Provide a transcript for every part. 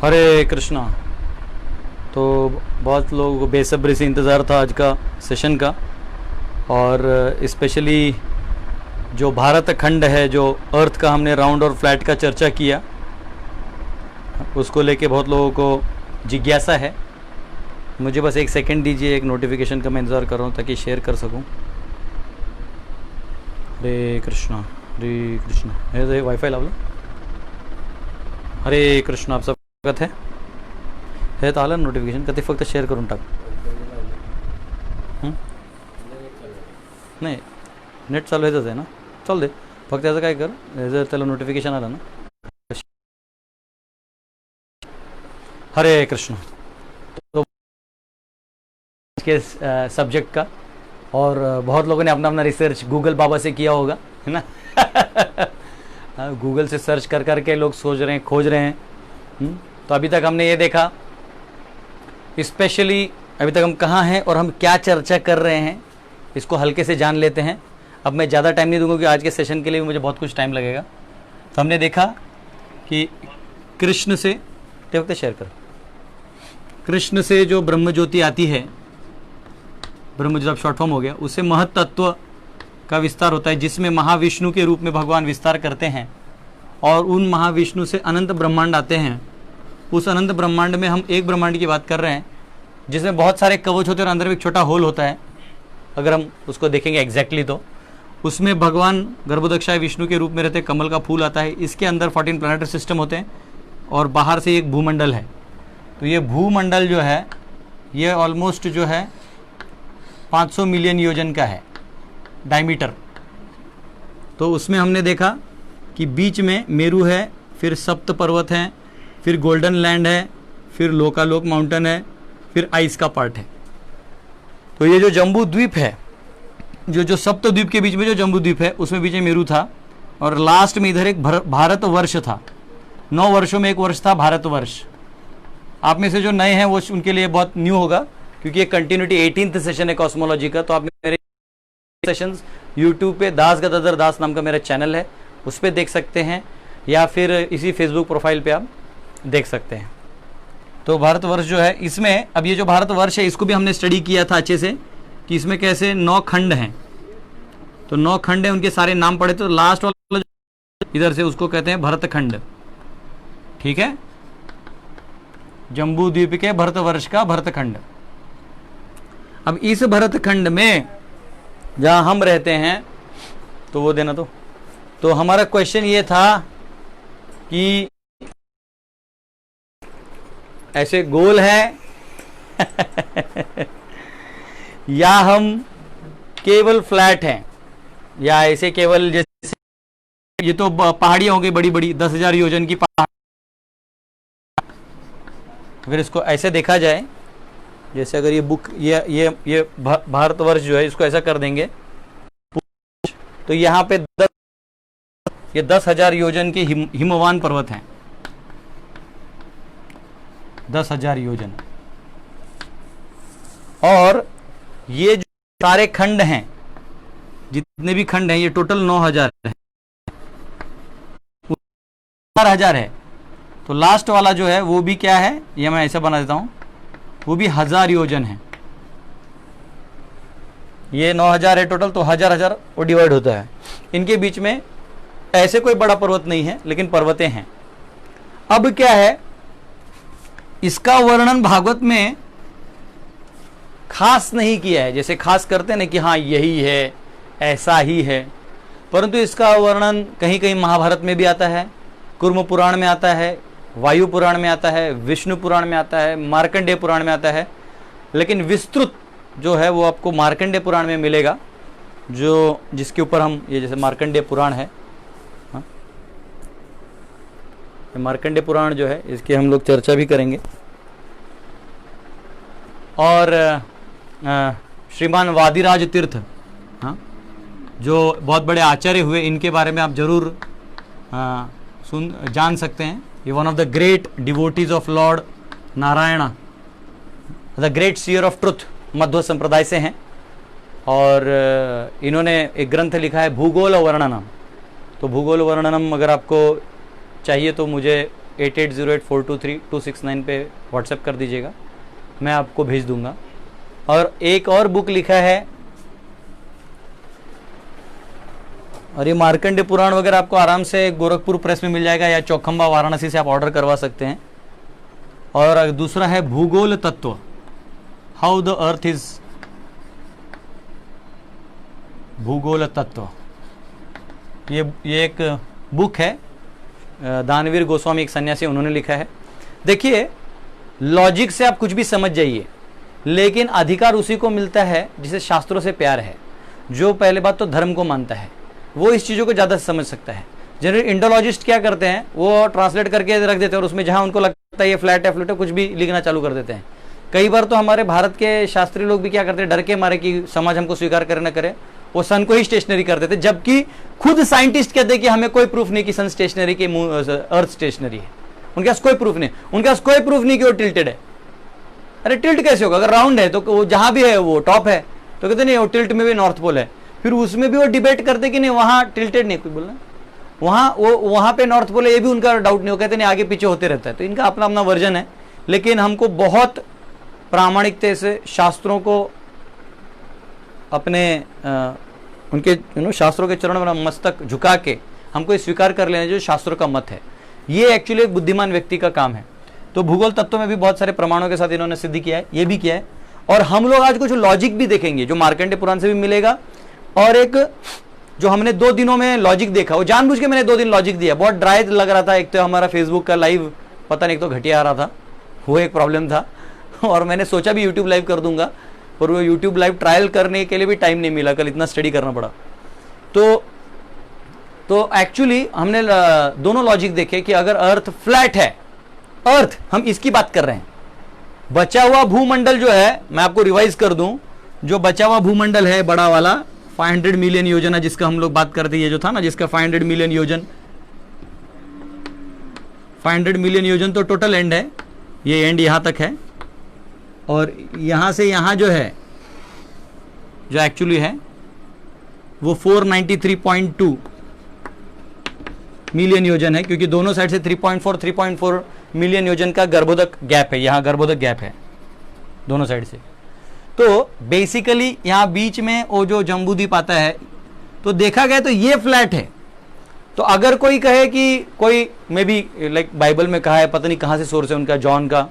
हरे कृष्णा। तो बहुत लोगों को बेसब्री से इंतज़ार था आज का सेशन का, और स्पेशली जो भारत खंड है, जो अर्थ का हमने राउंड और फ्लैट का चर्चा किया, उसको लेके बहुत लोगों को जिज्ञासा है। मुझे बस एक सेकंड दीजिए, एक नोटिफिकेशन का मैं इंतज़ार कर रहा हूँ ताकि शेयर कर सकूँ। हरे कृष्णा हरे कृष्णा। हे वाईफाई लावलं। हरे कृष्णा। आप सब स्वागत है। हे तर आलं नोटिफिकेशन का, ते फक्त शेअर करून टाक। नाही, नेट चालू आहेच आहे ना, चालू दे, फक्त त्याचं काय कर, जर त्याला नोटिफिकेशन आलं ना। हरे कृष्ण। तो के सब्जेक्ट का, और बहुत लोगों ने अपना अपना रिसर्च गूगल बाबा से किया होगा, है ना। गूगल से सर्च कर करके लोग सोच रहे हैं, खोज रहे हैं। तो अभी तक हमने ये देखा, स्पेशली अभी तक हम कहाँ हैं और हम क्या चर्चा कर रहे हैं, इसको हल्के से जान लेते हैं। अब मैं ज़्यादा टाइम नहीं दूंगा, क्योंकि आज के सेशन के लिए मुझे बहुत कुछ टाइम लगेगा। तो हमने देखा कि कृष्ण से, ते वक्त शेयर कर, कृष्ण से जो ब्रह्म ज्योति आती है, ब्रह्म ज्योति शॉर्ट फॉर्म हो गया, उससे महत तत्व का विस्तार होता है, जिसमें महाविष्णु के रूप में भगवान विस्तार करते हैं, और उन महाविष्णु से अनंत ब्रह्मांड आते हैं। उस अनंत ब्रह्मांड में हम एक ब्रह्मांड की बात कर रहे हैं, जिसमें बहुत सारे कवच होते हैं और अंदर में एक छोटा होल होता है। अगर हम उसको देखेंगे एग्जैक्टली तो उसमें भगवान गर्भोदक्षाय विष्णु के रूप में रहते, कमल का फूल आता है, इसके अंदर 14 प्लैनेटरी सिस्टम होते हैं, और बाहर से एक भूमंडल है। तो ये भूमंडल जो है, ये ऑलमोस्ट जो है 500 मिलियन योजन का है डायमीटर। तो उसमें हमने देखा कि बीच में मेरू है, फिर सप्त पर्वत हैं, फिर गोल्डन लैंड है, फिर लोकालोक माउंटेन है, फिर आइस का पार्ट है। तो ये जो जम्बू द्वीप है, जो सप्त द्वीप के बीच में जो जम्बू द्वीप है, उसमें बीच में मेरू था, और लास्ट में इधर एक भारत वर्ष था। 9 वर्षों में एक वर्ष था भारत वर्ष। आप में से जो नए हैं वो उनके लिए बहुत न्यू होगा, क्योंकि ये कंटिन्यूटी 18th सेशन है कॉस्मोलॉजी का। तो आप मेरे सेशंस यूट्यूब पे दास गदाधर दास नाम का मेरा चैनल है, उस पर देख सकते हैं, या फिर इसी फेसबुक प्रोफाइल पे आप देख सकते हैं। तो भारतवर्ष जो है, इसमें अब ये जो भारतवर्ष है, इसको भी हमने स्टडी किया था अच्छे से, कि इसमें कैसे 9 खंड हैं। तो 9 खंड हैं, उनके सारे नाम पढ़े। तो लास्ट वाला इधर से उसको कहते हैं भरतखंड, ठीक है, जम्बू द्वीप के भरतवर्ष का भरतखंड। अब इस भरतखंड में जहां हम रहते हैं, तो वो देना। तो हमारा क्वेश्चन ये था कि ऐसे गोल है या हम केवल फ्लैट हैं, या ऐसे केवल, जैसे ये तो पहाड़ियां हो गई बड़ी बड़ी, 10,000 योजन की पहाड़। अगर इसको ऐसे देखा जाए, जैसे अगर ये बुक, ये भारतवर्ष जो है, इसको ऐसा कर देंगे, तो यहाँ पे 10,000 योजन के हिमवान पर्वत हैं। 10,000 योजन। और ये जो सारे खंड हैं, जितने भी खंड हैं, ये टोटल 9,000 है, 4,000 है। तो लास्ट वाला जो है वो भी क्या है, ये मैं ऐसा बना देता हूं, वो भी 1,000 योजन है। ये 9,000 है टोटल, तो 1,000 वो डिवाइड होता है। इनके बीच में ऐसे कोई बड़ा पर्वत नहीं है, लेकिन पर्वतें हैं। अब क्या है, इसका वर्णन भागवत में खास नहीं किया है, जैसे खास करते हैं ना कि हाँ यही है, ऐसा ही है, परंतु इसका वर्णन कहीं कहीं महाभारत में भी आता है, कुर्म पुराण में आता है, वायु पुराण में आता है, विष्णु पुराण में आता है, मार्कंडेय पुराण में आता है। लेकिन विस्तृत जो है वो आपको मार्कंडेय पुराण में मिलेगा, जो जिसके ऊपर हम, ये जैसे मार्कंडेय पुराण है, मार्कंडेय पुराण जो है, इसकी हम लोग चर्चा भी करेंगे। और श्रीमान वादिराज तीर्थ, हाँ, जो बहुत बड़े आचार्य हुए, इनके बारे में आप जरूर जान सकते हैं। ये one of the great devotees of lord Narayan, the great seer of truth, Madhva Sampradaya से हैं। और इन्होंने एक ग्रंथ लिखा है भूगोल वर्णनम। तो भूगोल वर्णनम अगर आपको चाहिए तो मुझे 8808423269 पे व्हाट्सएप कर दीजिएगा, मैं आपको भेज दूंगा। और एक और बुक लिखा है, और ये मार्कंडे पुराण वगैरह आपको आराम से गोरखपुर प्रेस में मिल जाएगा, या चौखंबा वाराणसी से आप ऑर्डर करवा सकते हैं। और दूसरा है भूगोल तत्व, हाउ द अर्थ इज, भूगोल तत्व, ये एक बुक है, दानवीर गोस्वामी एक सन्यासी उन्होंने लिखा है। देखिए, लॉजिक से आप कुछ भी समझ जाइए, लेकिन अधिकार उसी को मिलता है जिसे शास्त्रों से प्यार है, जो पहले बात तो धर्म को मानता है, वो इस चीज़ों को ज़्यादा समझ सकता है। जनरल इंडोलॉजिस्ट क्या करते हैं, वो ट्रांसलेट करके रख देते हैं और उसमें जहाँ उनको लगता है ये फ्लैट है फ्लैट है, कुछ भी लिखना चालू कर देते हैं। कई बार तो हमारे भारत के शास्त्री लोग भी क्या करते हैं, डर के मारे कि समाज हमको स्वीकार करे न करे, वो सन को ही स्टेशनरी कर देते, जबकि खुद साइंटिस्ट कहते हैं कि हमें कोई प्रूफ नहीं कि सन स्टेशनरी की अर्थ स्टेशनरी है। उनके पास कोई प्रूफ नहीं, उनके पास कोई प्रूफ नहीं कि वो टिल्टेड है। अरे टिल्ट कैसे होगा, अगर राउंड है तो वो जहां भी है वो टॉप है, तो कहते नहीं वो टिल्ट में भी नॉर्थ पोल है। फिर उसमें भी वो डिबेट करते कि नहीं वहां टिल्टेड नहीं, कोई बोलना वहां पे नॉर्थ पोल है, ये भी उनका डाउट नहीं, वो कहते नहीं आगे पीछे होते रहता है। तो इनका अपना अपना वर्जन है, लेकिन हमको बहुत प्रामाणिकता से शास्त्रों को अपने उनके शास्त्रों के चरण में मस्तक झुका के हमको ये स्वीकार कर लेना जो शास्त्रों का मत है। ये एक्चुअली एक बुद्धिमान व्यक्ति का काम है। तो भूगोल तत्व में भी बहुत सारे प्रमाणों के साथ इन्होंने सिद्ध किया है, ये भी किया है। और हम लोग आज कुछ लॉजिक भी देखेंगे जो मार्कंडे पुराण से भी मिलेगा, और एक जो हमने 2 दिनों में लॉजिक देखा, वो जानबूझ के मैंने 2 दिन लॉजिक दिया, बहुत ड्राई लग रहा था। एक तो हमारा फेसबुक का लाइव पता नहीं, एक तो घटिया आ रहा था, वो एक प्रॉब्लम था, और मैंने सोचा भी यूट्यूब लाइव कर दूंगा, पर वो यूट्यूब लाइव ट्रायल करने के लिए भी टाइम नहीं मिला, कल इतना स्टडी करना पड़ा। तो एक्चुअली हमने दोनों लॉजिक देखे कि अगर अर्थ फ्लैट है, अर्थ हम इसकी बात कर रहे हैं, बचा हुआ भूमंडल जो है, मैं आपको रिवाइज कर दूं, जो बचा हुआ भूमंडल है बड़ा वाला 500 मिलियन योजना जिसका हम लोग बात करते, ये जो था ना जिसका 500 मिलियन योजन, 500 मिलियन योजन तो टोटल एंड है, ये एंड यहां तक है, और यहां से यहां जो है, जो एक्चुअली है वो 493.2 मिलियन योजन है, क्योंकि दोनों साइड से 3.4 मिलियन योजन का गर्भोदक गैप है, यहां गर्भोदक गैप है दोनों साइड से। तो बेसिकली यहां बीच में वो जो जम्बूद्वीप आता है, तो देखा गया तो ये फ्लैट है। तो अगर कोई कहे कि कोई मे बी लाइक बाइबल में कहा है, पता नहीं कहां से सोर्स है उनका, जॉन का,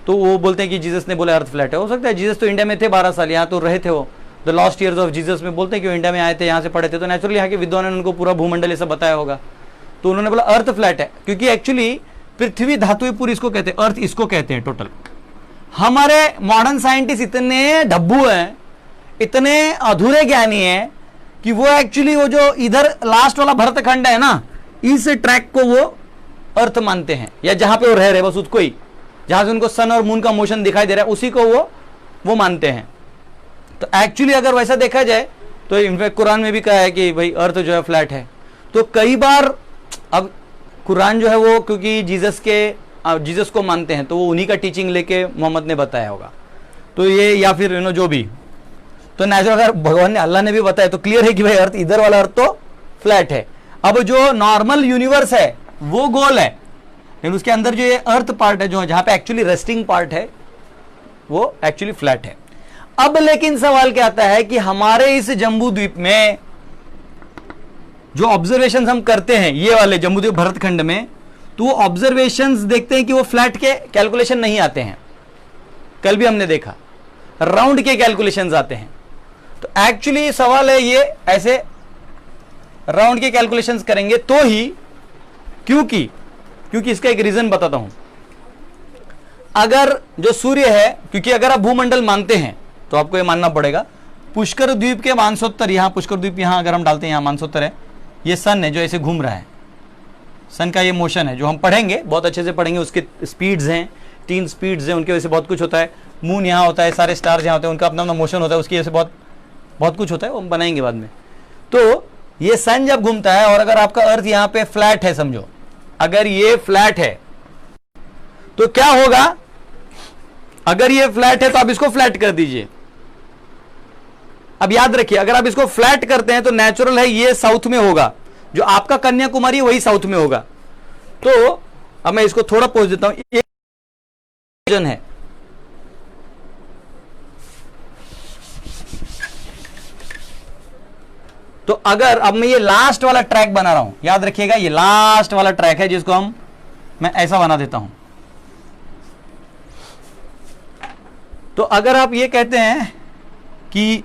तो वो बोलते हैं कि जीसस ने बोला अर्थ फ्लैट है। हो सकता है, जीसस तो इंडिया में थे 12 साल, यहाँ तो रहे थे, वो the lost years of Jesus में बोलते हैं कि वो इंडिया में आए थे, यहाँ से पढ़े थे, तो नेचुरली यहाँ के विद्वानों ने उनको पूरा भूमंडल ये सब बताया होगा, तो उन्होंने बोला अर्थ फ्लैट है। क्योंकि एक्चुअली पृथ्वी धातु पूरी इसको कहते हैं, अर्थ इसको कहते हैं टोटल। हमारे मॉडर्न साइंटिस्ट इतने डब्बू हैं, इतने अधूरे ज्ञानी हैं कि वो एक्चुअली वो जो इधर लास्ट वाला भरतखंड है ना, इस ट्रैक को वो अर्थ मानते हैं, या जहां पे वो रह रहे बस उसको ही, जहां से उनको सन और मून का मोशन दिखाई दे रहा है उसी को वो मानते हैं। तो एक्चुअली अगर वैसा देखा जाए तो इनफैक्ट कुरान में भी कहा है कि भाई अर्थ जो है फ्लैट है। तो कई बार अब कुरान जो है वो क्योंकि जीसस को मानते हैं, तो वो उन्हीं का टीचिंग लेके मोहम्मद ने बताया होगा, तो ये या फिर जो भी, तो नेचुरल अगर भगवान ने अल्लाह ने भी बताया तो क्लियर है कि भाई अर्थ इधर वाला अर्थ तो फ्लैट है। अब जो नॉर्मल यूनिवर्स है वो गोल है, लेकिन उसके अंदर जो ये अर्थ पार्ट है, जो जहां पे एक्चुअली रेस्टिंग पार्ट है, वो एक्चुअली फ्लैट है। अब लेकिन सवाल क्या आता है कि हमारे इस जम्बू द्वीप में जो ऑब्जर्वेशंस हम करते हैं, ये वाले जम्बू द्वीप भरतखंड में, तो वो ऑब्जर्वेशंस देखते हैं कि वो फ्लैट के कैलकुलेशन नहीं आते हैं। कल भी हमने देखा राउंड के कैलकुलेशंस आते हैं। तो एक्चुअली सवाल है ये, ऐसे राउंड के कैलकुलेशंस करेंगे तो ही, क्योंकि इसका एक रीजन बताता हूं। अगर जो सूर्य है, क्योंकि अगर आप भूमंडल मानते हैं तो आपको ये मानना पड़ेगा पुष्कर द्वीप के मानसोत्तर, यहां पुष्कर द्वीप यहां अगर हम डालते हैं, यहां मानसोत्तर है, ये सन है जो ऐसे घूम रहा है, सन का ये मोशन है जो हम पढ़ेंगे, बहुत अच्छे से पढ़ेंगे। उसके स्पीड्स हैं, 3 स्पीड्स हैं, उनके वजह से बहुत कुछ होता है। मून यहाँ होता है, सारे स्टार्स यहाँ होते हैं, उनका अपना अपना मोशन होता है, उसकी वजह से बहुत कुछ होता है, वो हम बनाएंगे बाद में। तो ये सन जब घूमता है, और अगर आपका अर्थ यहाँ पे फ्लैट है, समझो अगर ये फ्लैट है तो क्या होगा, अगर ये फ्लैट है तो आप इसको फ्लैट कर दीजिए। अब याद रखिए, अगर आप इसको फ्लैट करते हैं तो नेचुरल है ये साउथ में होगा, जो आपका कन्याकुमारी वही साउथ में होगा। तो अब मैं इसको थोड़ा पोंछ देता हूं। एक रीजन है, तो अगर अब मैं ये लास्ट वाला ट्रैक बना रहा हूं, याद रखिएगा ये लास्ट वाला ट्रैक है जिसको मैं ऐसा बना देता हूं। तो अगर आप ये कहते हैं कि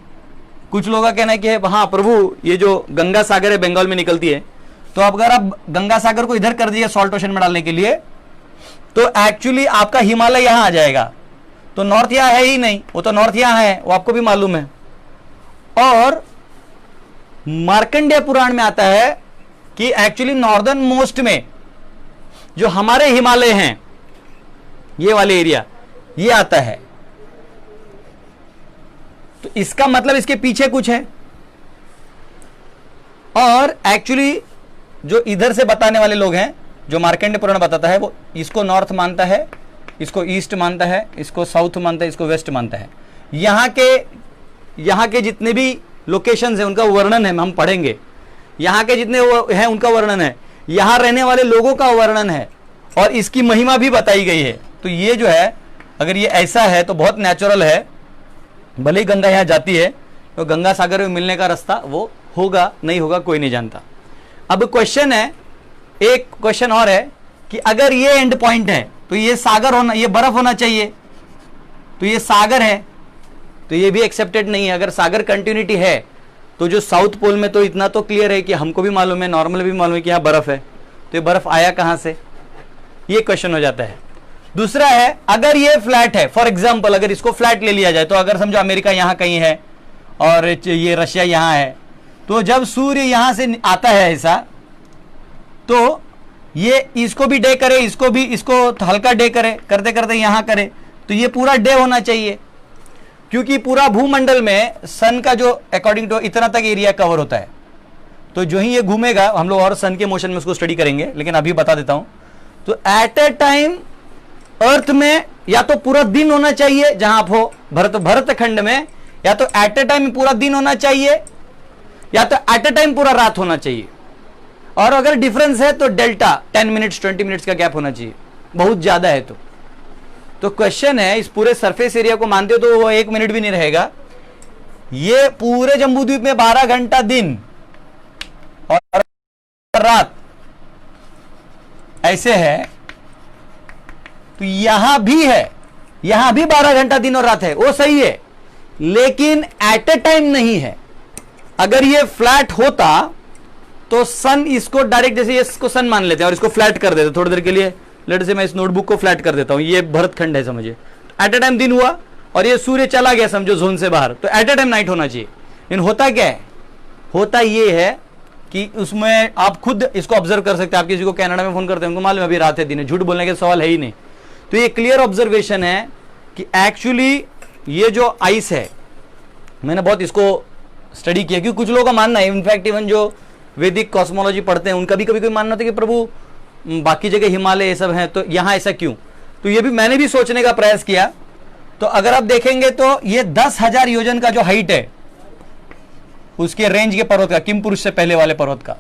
कुछ लोगों का कहना है कि हाँ प्रभु ये जो गंगा सागर है बंगाल में निकलती है, तो अब अगर आप गंगा सागर को इधर कर दिए सॉल्ट ओशन में डालने के लिए, तो एक्चुअली आपका हिमालय यहां आ जाएगा। तो नॉर्थ यहां है ही नहीं, वो तो नॉर्थ यहां है, वो आपको भी मालूम है। और मार्कंडेय पुराण में आता है कि एक्चुअली नॉर्दर्न मोस्ट में जो हमारे हिमालय हैं, ये वाले एरिया ये आता है। तो इसका मतलब इसके पीछे कुछ है। और एक्चुअली जो इधर से बताने वाले लोग हैं, जो मार्कंडेय पुराण बताता है, वो इसको नॉर्थ मानता है, इसको ईस्ट मानता है, इसको साउथ मानता है, इसको वेस्ट मानता है। यहां के जितने भी लोकेशंस हैं उनका वर्णन है, हम पढ़ेंगे। यहां के जितने हैं उनका वर्णन है, यहां रहने वाले लोगों का वर्णन है, और इसकी महिमा भी बताई गई है। तो ये जो है, अगर ये ऐसा है तो बहुत नेचुरल है। भले ही गंगा यहां जाती है, तो गंगा सागर में मिलने का रास्ता वो होगा नहीं होगा कोई नहीं जानता। अब क्वेश्चन है, एक क्वेश्चन और है कि अगर ये एंड पॉइंट है तो ये सागर होना, ये बर्फ होना चाहिए, तो ये सागर है, तो ये भी एक्सेप्टेड नहीं है। अगर सागर कंटिन्यूटी है तो जो साउथ पोल में तो इतना तो क्लियर है कि हमको भी मालूम है, नॉर्मल भी मालूम है कि यहां बर्फ है, तो ये बर्फ आया कहां से, ये क्वेश्चन हो जाता है। दूसरा है, अगर ये फ्लैट है, फॉर एग्जाम्पल अगर इसको फ्लैट ले लिया जाए, तो अगर समझो अमेरिका यहां कहीं है और ये रशिया यहां है, तो जब सूर्य यहां से आता है ऐसा, तो ये इसको भी डे करे, इसको भी, इसको हल्का डे करे, करते करते यहां करे, तो ये पूरा डे होना चाहिए, क्योंकि पूरा भूमंडल में सन का जो अकॉर्डिंग टू इतना तक एरिया कवर होता है। तो जो ही ये घूमेगा, हम लोग और सन के मोशन में उसको स्टडी करेंगे, लेकिन अभी बता देता हूं। तो एट ए टाइम अर्थ में या तो पूरा दिन होना चाहिए जहां आप हो भरत खंड में, या तो एट ए टाइम पूरा दिन होना चाहिए, या तो एट ए टाइम पूरा रात होना चाहिए। और अगर डिफरेंस है तो डेल्टा 10 मिनट्स 20 मिनट्स का गैप होना चाहिए, बहुत ज्यादा है तो क्वेश्चन है, इस पूरे सरफेस एरिया को मानते हो तो वो 1 मिनट भी नहीं रहेगा। ये पूरे जम्बूद्वीप में 12 घंटा दिन और रात ऐसे है, तो यहां भी है, यहां भी 12 घंटा दिन और रात है, वो सही है, लेकिन एट ए टाइम नहीं है। अगर ये फ्लैट होता तो सन इसको डायरेक्ट, जैसे इसको सन मान लेते हैं और इसको फ्लैट कर देते थोड़ी देर के लिए, लेट से मैं इस नोटबुक को फ्लैट कर देता हूं, ये भरतखंड है समझिए, एट ए टाइम दिन हुआ और ये सूर्य चला गया समझो जोन से बाहर, तो एट ए टाइम नाइट होना चाहिए। लेकिन होता क्या है, होता ये है कि उसमें आप खुद इसको ऑब्जर्व कर सकते हैं। आप किसी को कनाडा में फोन करते हैं, उनको मालूम है अभी रात है दिन है, झूठ बोलने के सवाल है ही नहीं। तो ये क्लियर ऑब्जर्वेशन है कि एक्चुअली ये जो आइस है, मैंने बहुत इसको स्टडी किया, क्योंकि कुछ लोगों का मानना है, इनफैक्ट इवन जो वैदिक कॉस्मोलॉजी पढ़ते हैं उनका भी कभी कभी मानना होता है कि प्रभु बाकी जगह हिमालय ये सब हैं तो यहाँ ऐसा क्यों। तो ये भी मैंने भी सोचने का प्रयास किया। तो अगर आप देखेंगे तो ये 10,000 योजन का जो हाइट है उसके रेंज के पर्वत का, किम पुरुष से पहले वाले पर्वत का,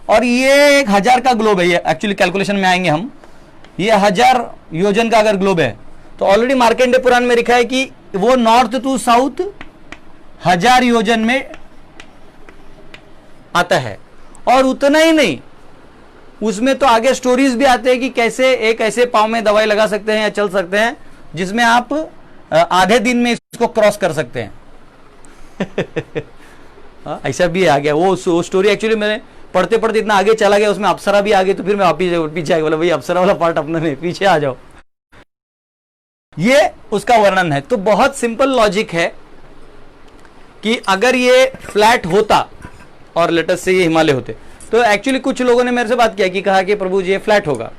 और ये 1000 का ग्लोब है। ये एक्चुअली कैलकुलेशन में आएंगे हम, ये 1000 योजन का अगर ग्लोब है तो ऑलरेडी मार्कंडेय पुराण में लिखा है कि वो नॉर्थ टू साउथ 1000 योजन में आता है। और उतना ही नहीं, उसमें तो आगे स्टोरीज भी आते हैं कि कैसे एक ऐसे पांव में दवाई लगा सकते हैं या चल सकते हैं जिसमें आप आधे दिन में इसको क्रॉस कर सकते हैं। ऐसा भी आ गया वो स्टोरी। एक्चुअली मैंने पढ़ते पढ़ते इतना आगे चला गया, उसमें अप्सरा भी आ गई, तो फिर मैं वापिस पीछे आ गया, बोला भाई अप्सरा वाला पार्ट अपने में, पीछे आ जाओ। ये उसका वर्णन है। तो बहुत सिंपल लॉजिक है कि अगर ये फ्लैट होता और लेटेस्ट से ये हिमालय होते, तो एक्चुअली कुछ लोगों ने मेरे से बात किया कि कहा कि प्रभु जी ये फ्लैट होगा।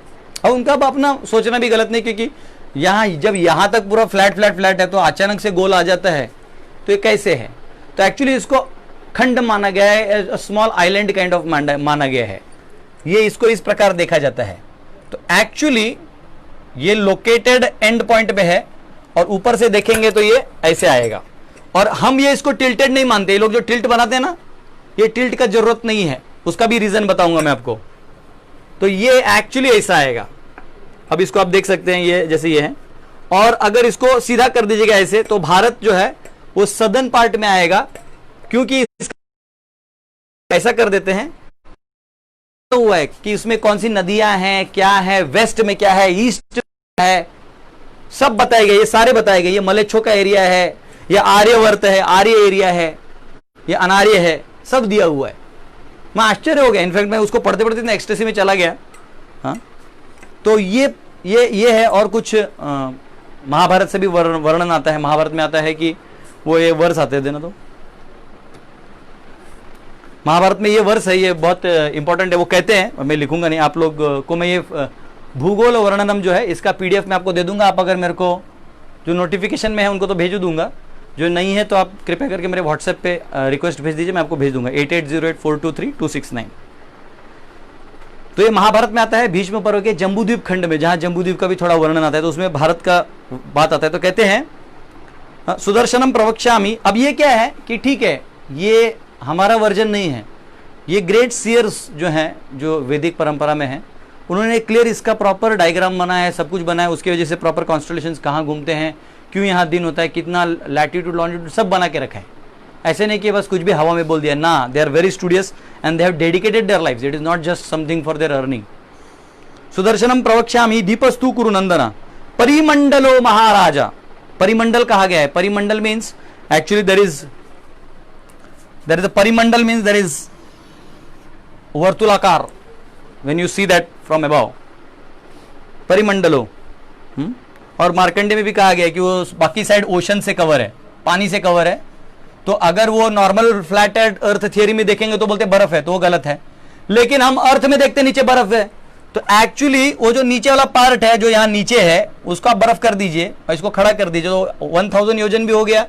अब उनका अपना सोचना भी गलत नहीं, क्योंकि यहाँ जब यहाँ तक पूरा फ्लैट फ्लैट फ्लैट है तो अचानक से गोल आ जाता है, तो ये कैसे है। तो एक्चुअली इसको खंड माना गया है, स्मॉल आइलैंड काइंड ऑफ माना गया है। ये इसको इस प्रकार देखा जाता है। तो एक्चुअली ये लोकेटेड एंड पॉइंट पे है और ऊपर से देखेंगे तो ये ऐसे आएगा। और हम ये इसको टिल्टेड नहीं मानते। ये लोग जो टिल्ट बनाते हैं ना, ये टिल्ट का जरूरत नहीं है, उसका भी रीजन बताऊंगा मैं आपको। तो ये एक्चुअली ऐसा आएगा। अब इसको आप देख सकते हैं, ये जैसे ये है, और अगर इसको सीधा कर दीजिएगा ऐसे तो भारत जो है वो सदर्न पार्ट में आएगा, क्योंकि ऐसा कर देते हैं तो हुआ है कि उसमें कौन सी नदियां हैं, क्या है, वेस्ट में क्या है, ईस्ट में है, सब बताए गए, ये सारे बताए गए। ये मलेच्छो का एरिया है, या आर्यवर्त है, आर्य एरिया है, या अनार्य है, सब दिया हुआ है। मैं आश्चर्य हो गया, इनफैक्ट मैं उसको पढ़ते पढ़ते एक्सटेसी में चला गया। हाँ, तो ये है। और कुछ महाभारत से भी वर्णन आता है। महाभारत में आता है कि वो ये वर्ष आते थे ना, तो महाभारत में ये वर्ष है, ये बहुत इंपॉर्टेंट है। वो कहते हैं, मैं लिखूंगा नहीं, आप लोग को मैं ये भूगोल वर्णनम जो है इसका पीडीएफ में आपको दे दूंगा। आप अगर मेरे को जो नोटिफिकेशन में है उनको तो भेज दूंगा, जो नहीं है तो आप कृपया करके मेरे व्हाट्सएप पे रिक्वेस्ट भेज दीजिए, मैं आपको भेज दूंगा 8808423269। तो ये महाभारत में आता है, भीष्म पर्व के जम्बूद्वीप खंड में, जहां जम्बूद्वीप का भी थोड़ा वर्णन आता है, तो उसमें भारत का बात आता है। तो कहते हैं सुदर्शनम प्रवक्ष्यामि। अब ये क्या है कि ठीक है, ये हमारा वर्जन नहीं है, ये ग्रेट सीयर्स जो हैं, जो वैदिक परंपरा में है, उन्होंने क्लियर इसका प्रॉपर डायग्राम बनाया है, सब कुछ बनाया है। उसकी वजह से प्रॉपर कॉन्स्टलेशंस कहाँ घूमते हैं, क्यों यहाँ दिन होता है, कितना लैटिट्यूड लॉन्जिट्यूड सब बना के रखा है। ऐसे नहीं कि बस कुछ भी हवा में बोल दिया ना, they are very studious and they have dedicated their lives, it is not just something for their earning. सुदर्शनम प्रवक्ष्यामि दीपस्तु कुरु नंदना परिमंडलो महाराजा। परिमंडल कहा गया है, परिमंडल means actually there is a परिमंडल means there is वर्तुलाकार, when you see that from above, परिमंडलो। और मार्कंडे में भी कहा गया है कि वो बाकी साइड ओशन से कवर है, पानी से कवर है। तो अगर वो नॉर्मल फ्लैट अर्थ थियरी में देखेंगे तो बोलते बर्फ है, तो वो गलत है। लेकिन हम अर्थ में देखते नीचे बर्फ है, तो एक्चुअली वो जो नीचे वाला पार्ट है, जो यहाँ नीचे है, उसको आप बर्फ कर दीजिए और इसको खड़ा कर दीजिए, तो 1000 योजन भी हो गया।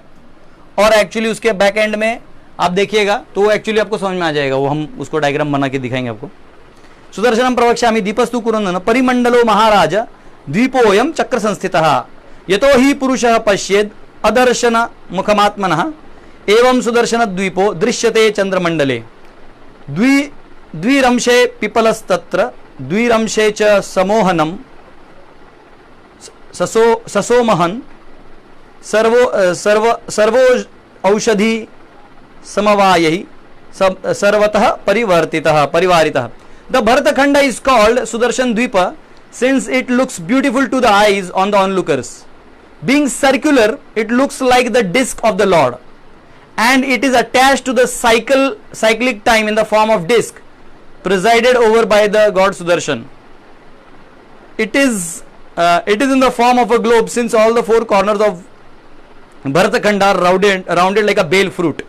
और एक्चुअली उसके बैक एंड में आप देखिएगा तो वो एक्चुअली आपको समझ में आ जाएगा, वो हम उसको डायग्राम बना के दिखाएंगे आपको। सुदर्शनम प्रवक्ष्यामि दीपस्तु कुरंदन परिमंडलो महाराज द्वीपोयम चक्र संस्थितः यतो ही पुरुषः पश्येद अदर्शन मुखमात्मनः एवं सुदर्शन द्वीपो दृश्यते चंद्रमंडले द्विरंशे पिपलस्तत्र द्विरंशे च समोहनम ससोमहन सर्वो औषधि समवायहि सर्वतः परिवारितः। The Bharatkhanda is called Sudarshan Dvipa since it looks beautiful to the eyes on the onlookers. Being circular, it looks like the disc of the Lord, and it is attached to the cyclic time in the form of disc, presided over by the god Sudarshan. It is in the form of a globe, since all the four corners of Bharatkhanda are rounded like a bale fruit.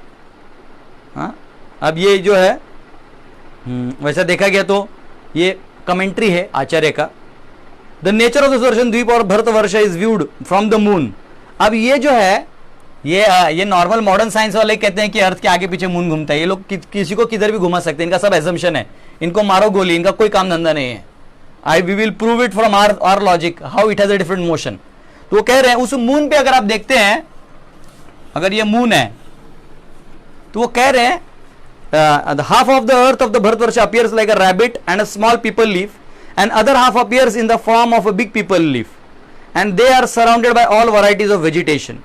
हाँ, अब ये जो है वैसा देखा गया तो ये कमेंट्री है आचार्य का। The nature of the Sudarshan Dweep और Bharatvarsh is viewed from the moon. अब ये जो है ये नॉर्मल मॉडर्न साइंस वाले कहते हैं कि अर्थ के आगे पीछे मून घूमता है। ये लोग किसी को किधर भी घुमा सकते हैं, इनका सब एजम्पशन है, इनको मारो गोली, इनका कोई काम धंधा नहीं है। We will prove it from our logic how it has a different motion. तो वो कह रहे हैं उस मून पे अगर आप देखते हैं, अगर ये मून है तो वो कह रहे हैं the half of the earth of the Bharatvarsha appears like a rabbit and a small people leaf, and other half appears in the form of a big people leaf, and they are surrounded by all varieties of vegetation.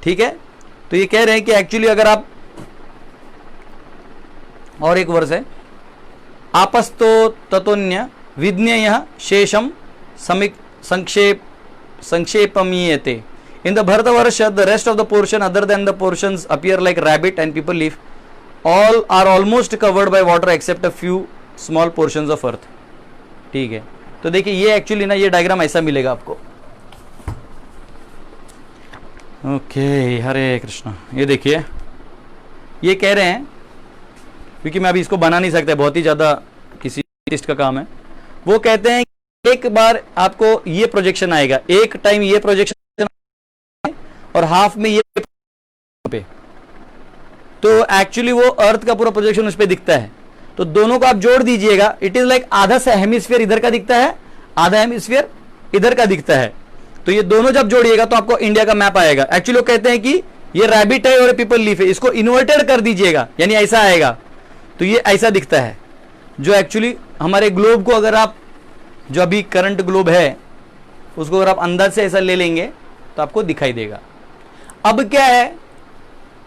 ठीक है, तो ये कह रहे हैं कि actually अगर आप, और एक वर्ष है, आपस्तो ततोन्य विज्ञेय शेषम संक्षेपमीयते। In the Bharatvarsha, the rest of the portion other than the portions appear like rabbit and people leaf. All are almost covered by water except a few small portions of earth. ठीक है, तो देखिए ये actually ना ये diagram ऐसा मिलेगा आपको। ओके, हरे कृष्णा। ये देखिए, ये कह रहे हैं, क्योंकि मैं अभी इसको बना नहीं सकता, बहुत ही ज़्यादा किसी आर्टिस्ट का काम है। वो कहते हैं एक बार आपको ये प्रोजेक्शन आएगा, एक टाइम ये प्रोजेक्शन और हाफ में ये पे, तो एक्चुअली वो अर्थ का पूरा प्रोजेक्शन उस पे दिखता है। तो दोनों को आप जोड़ दीजिएगा, इट इज लाइक आधा हेमिस्फीयर इधर का दिखता है, आधा हेमिस्फीयर इधर का दिखता है। तो ये दोनों जब जोड़िएगा तो आपको इंडिया का मैप आएगा। एक्चुअली वो कहते हैं कि ये रैबिट है और पीपल लीफ है, इसको इन्वर्टेड कर दीजिएगा, यानी ऐसा आएगा, तो ये ऐसा दिखता है। जो एक्चुअली हमारे ग्लोब को अगर आप जो अभी करंट ग्लोब है उसको अगर आप अंदर से ऐसा ले लेंगे तो आपको दिखाई देगा। अब क्या है,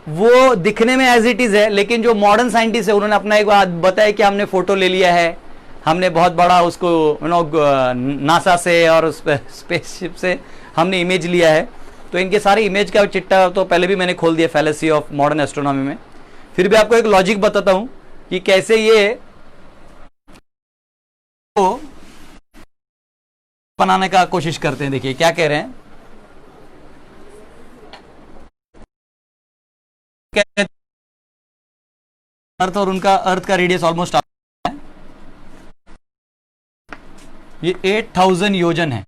वो दिखने में एज इट इज है, लेकिन जो मॉडर्न साइंटिस्ट है उन्होंने अपना एक बात बताया कि हमने फोटो ले लिया है, हमने बहुत बड़ा उसको नासा से और स्पेसशिप से हमने इमेज लिया है। तो इनके सारे इमेज का चिट्टा तो पहले भी मैंने खोल दिया, फैलेसी ऑफ मॉडर्न एस्ट्रोनॉमी में। फिर भी आपको एक लॉजिक बताता हूं कि कैसे ये तो बनाने का कोशिश करते हैं। देखिए क्या कह रहे हैं, अर्थ और उनका अर्थ का रेडियस ऑलमोस्ट ये 8000 योजन है,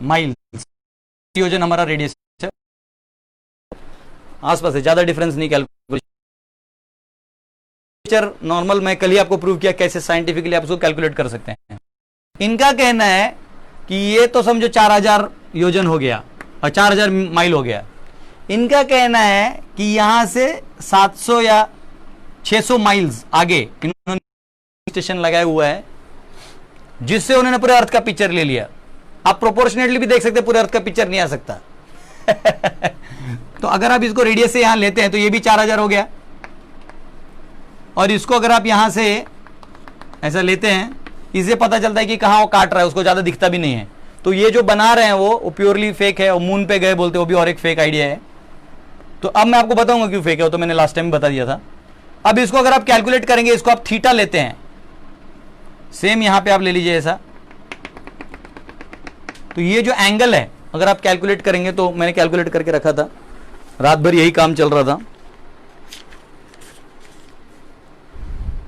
माइल योजन हमारा रेडियस है, आसपास है, ज्यादा डिफरेंस नहीं। कैलकुलेशन नॉर्मल मैं कल ही आपको प्रूव किया कैसे साइंटिफिकली आप उसको कैलकुलेट कर सकते हैं। इनका कहना है कि ये तो समझो 4000 योजन हो गया और 4000 माइल हो गया। इनका कहना है कि यहां से 700 या 600 माइल्स आगे इन्होंने स्टेशन लगाया हुआ है, जिससे उन्होंने पूरे अर्थ का पिक्चर ले लिया। आप प्रोपोर्शनेटली भी देख सकते हैं, पूरे अर्थ का पिक्चर नहीं आ सकता। तो अगर आप इसको रेडियस से यहां लेते हैं तो ये भी 4000 हो गया, और इसको अगर आप यहां से ऐसा लेते हैं, इससे पता चलता है कि कहां वो काट रहा है, उसको ज्यादा दिखता भी नहीं है। तो ये जो बना रहे हैं वो प्योरली फेक है, और मून पे गए बोलते हैं, वो भी और एक फेक आइडिया है। तो अब मैं आपको बताऊंगा क्यों फेक है, वो तो मैंने लास्ट टाइम बता दिया था। अब इसको अगर आप कैलकुलेट करेंगे, इसको आप थीटा लेते हैं, सेम यहां पे आप ले लीजिए ऐसा, तो ये जो एंगल है अगर आप कैलकुलेट करेंगे, तो मैंने कैलकुलेट करके रखा था, रात भर यही काम चल रहा था।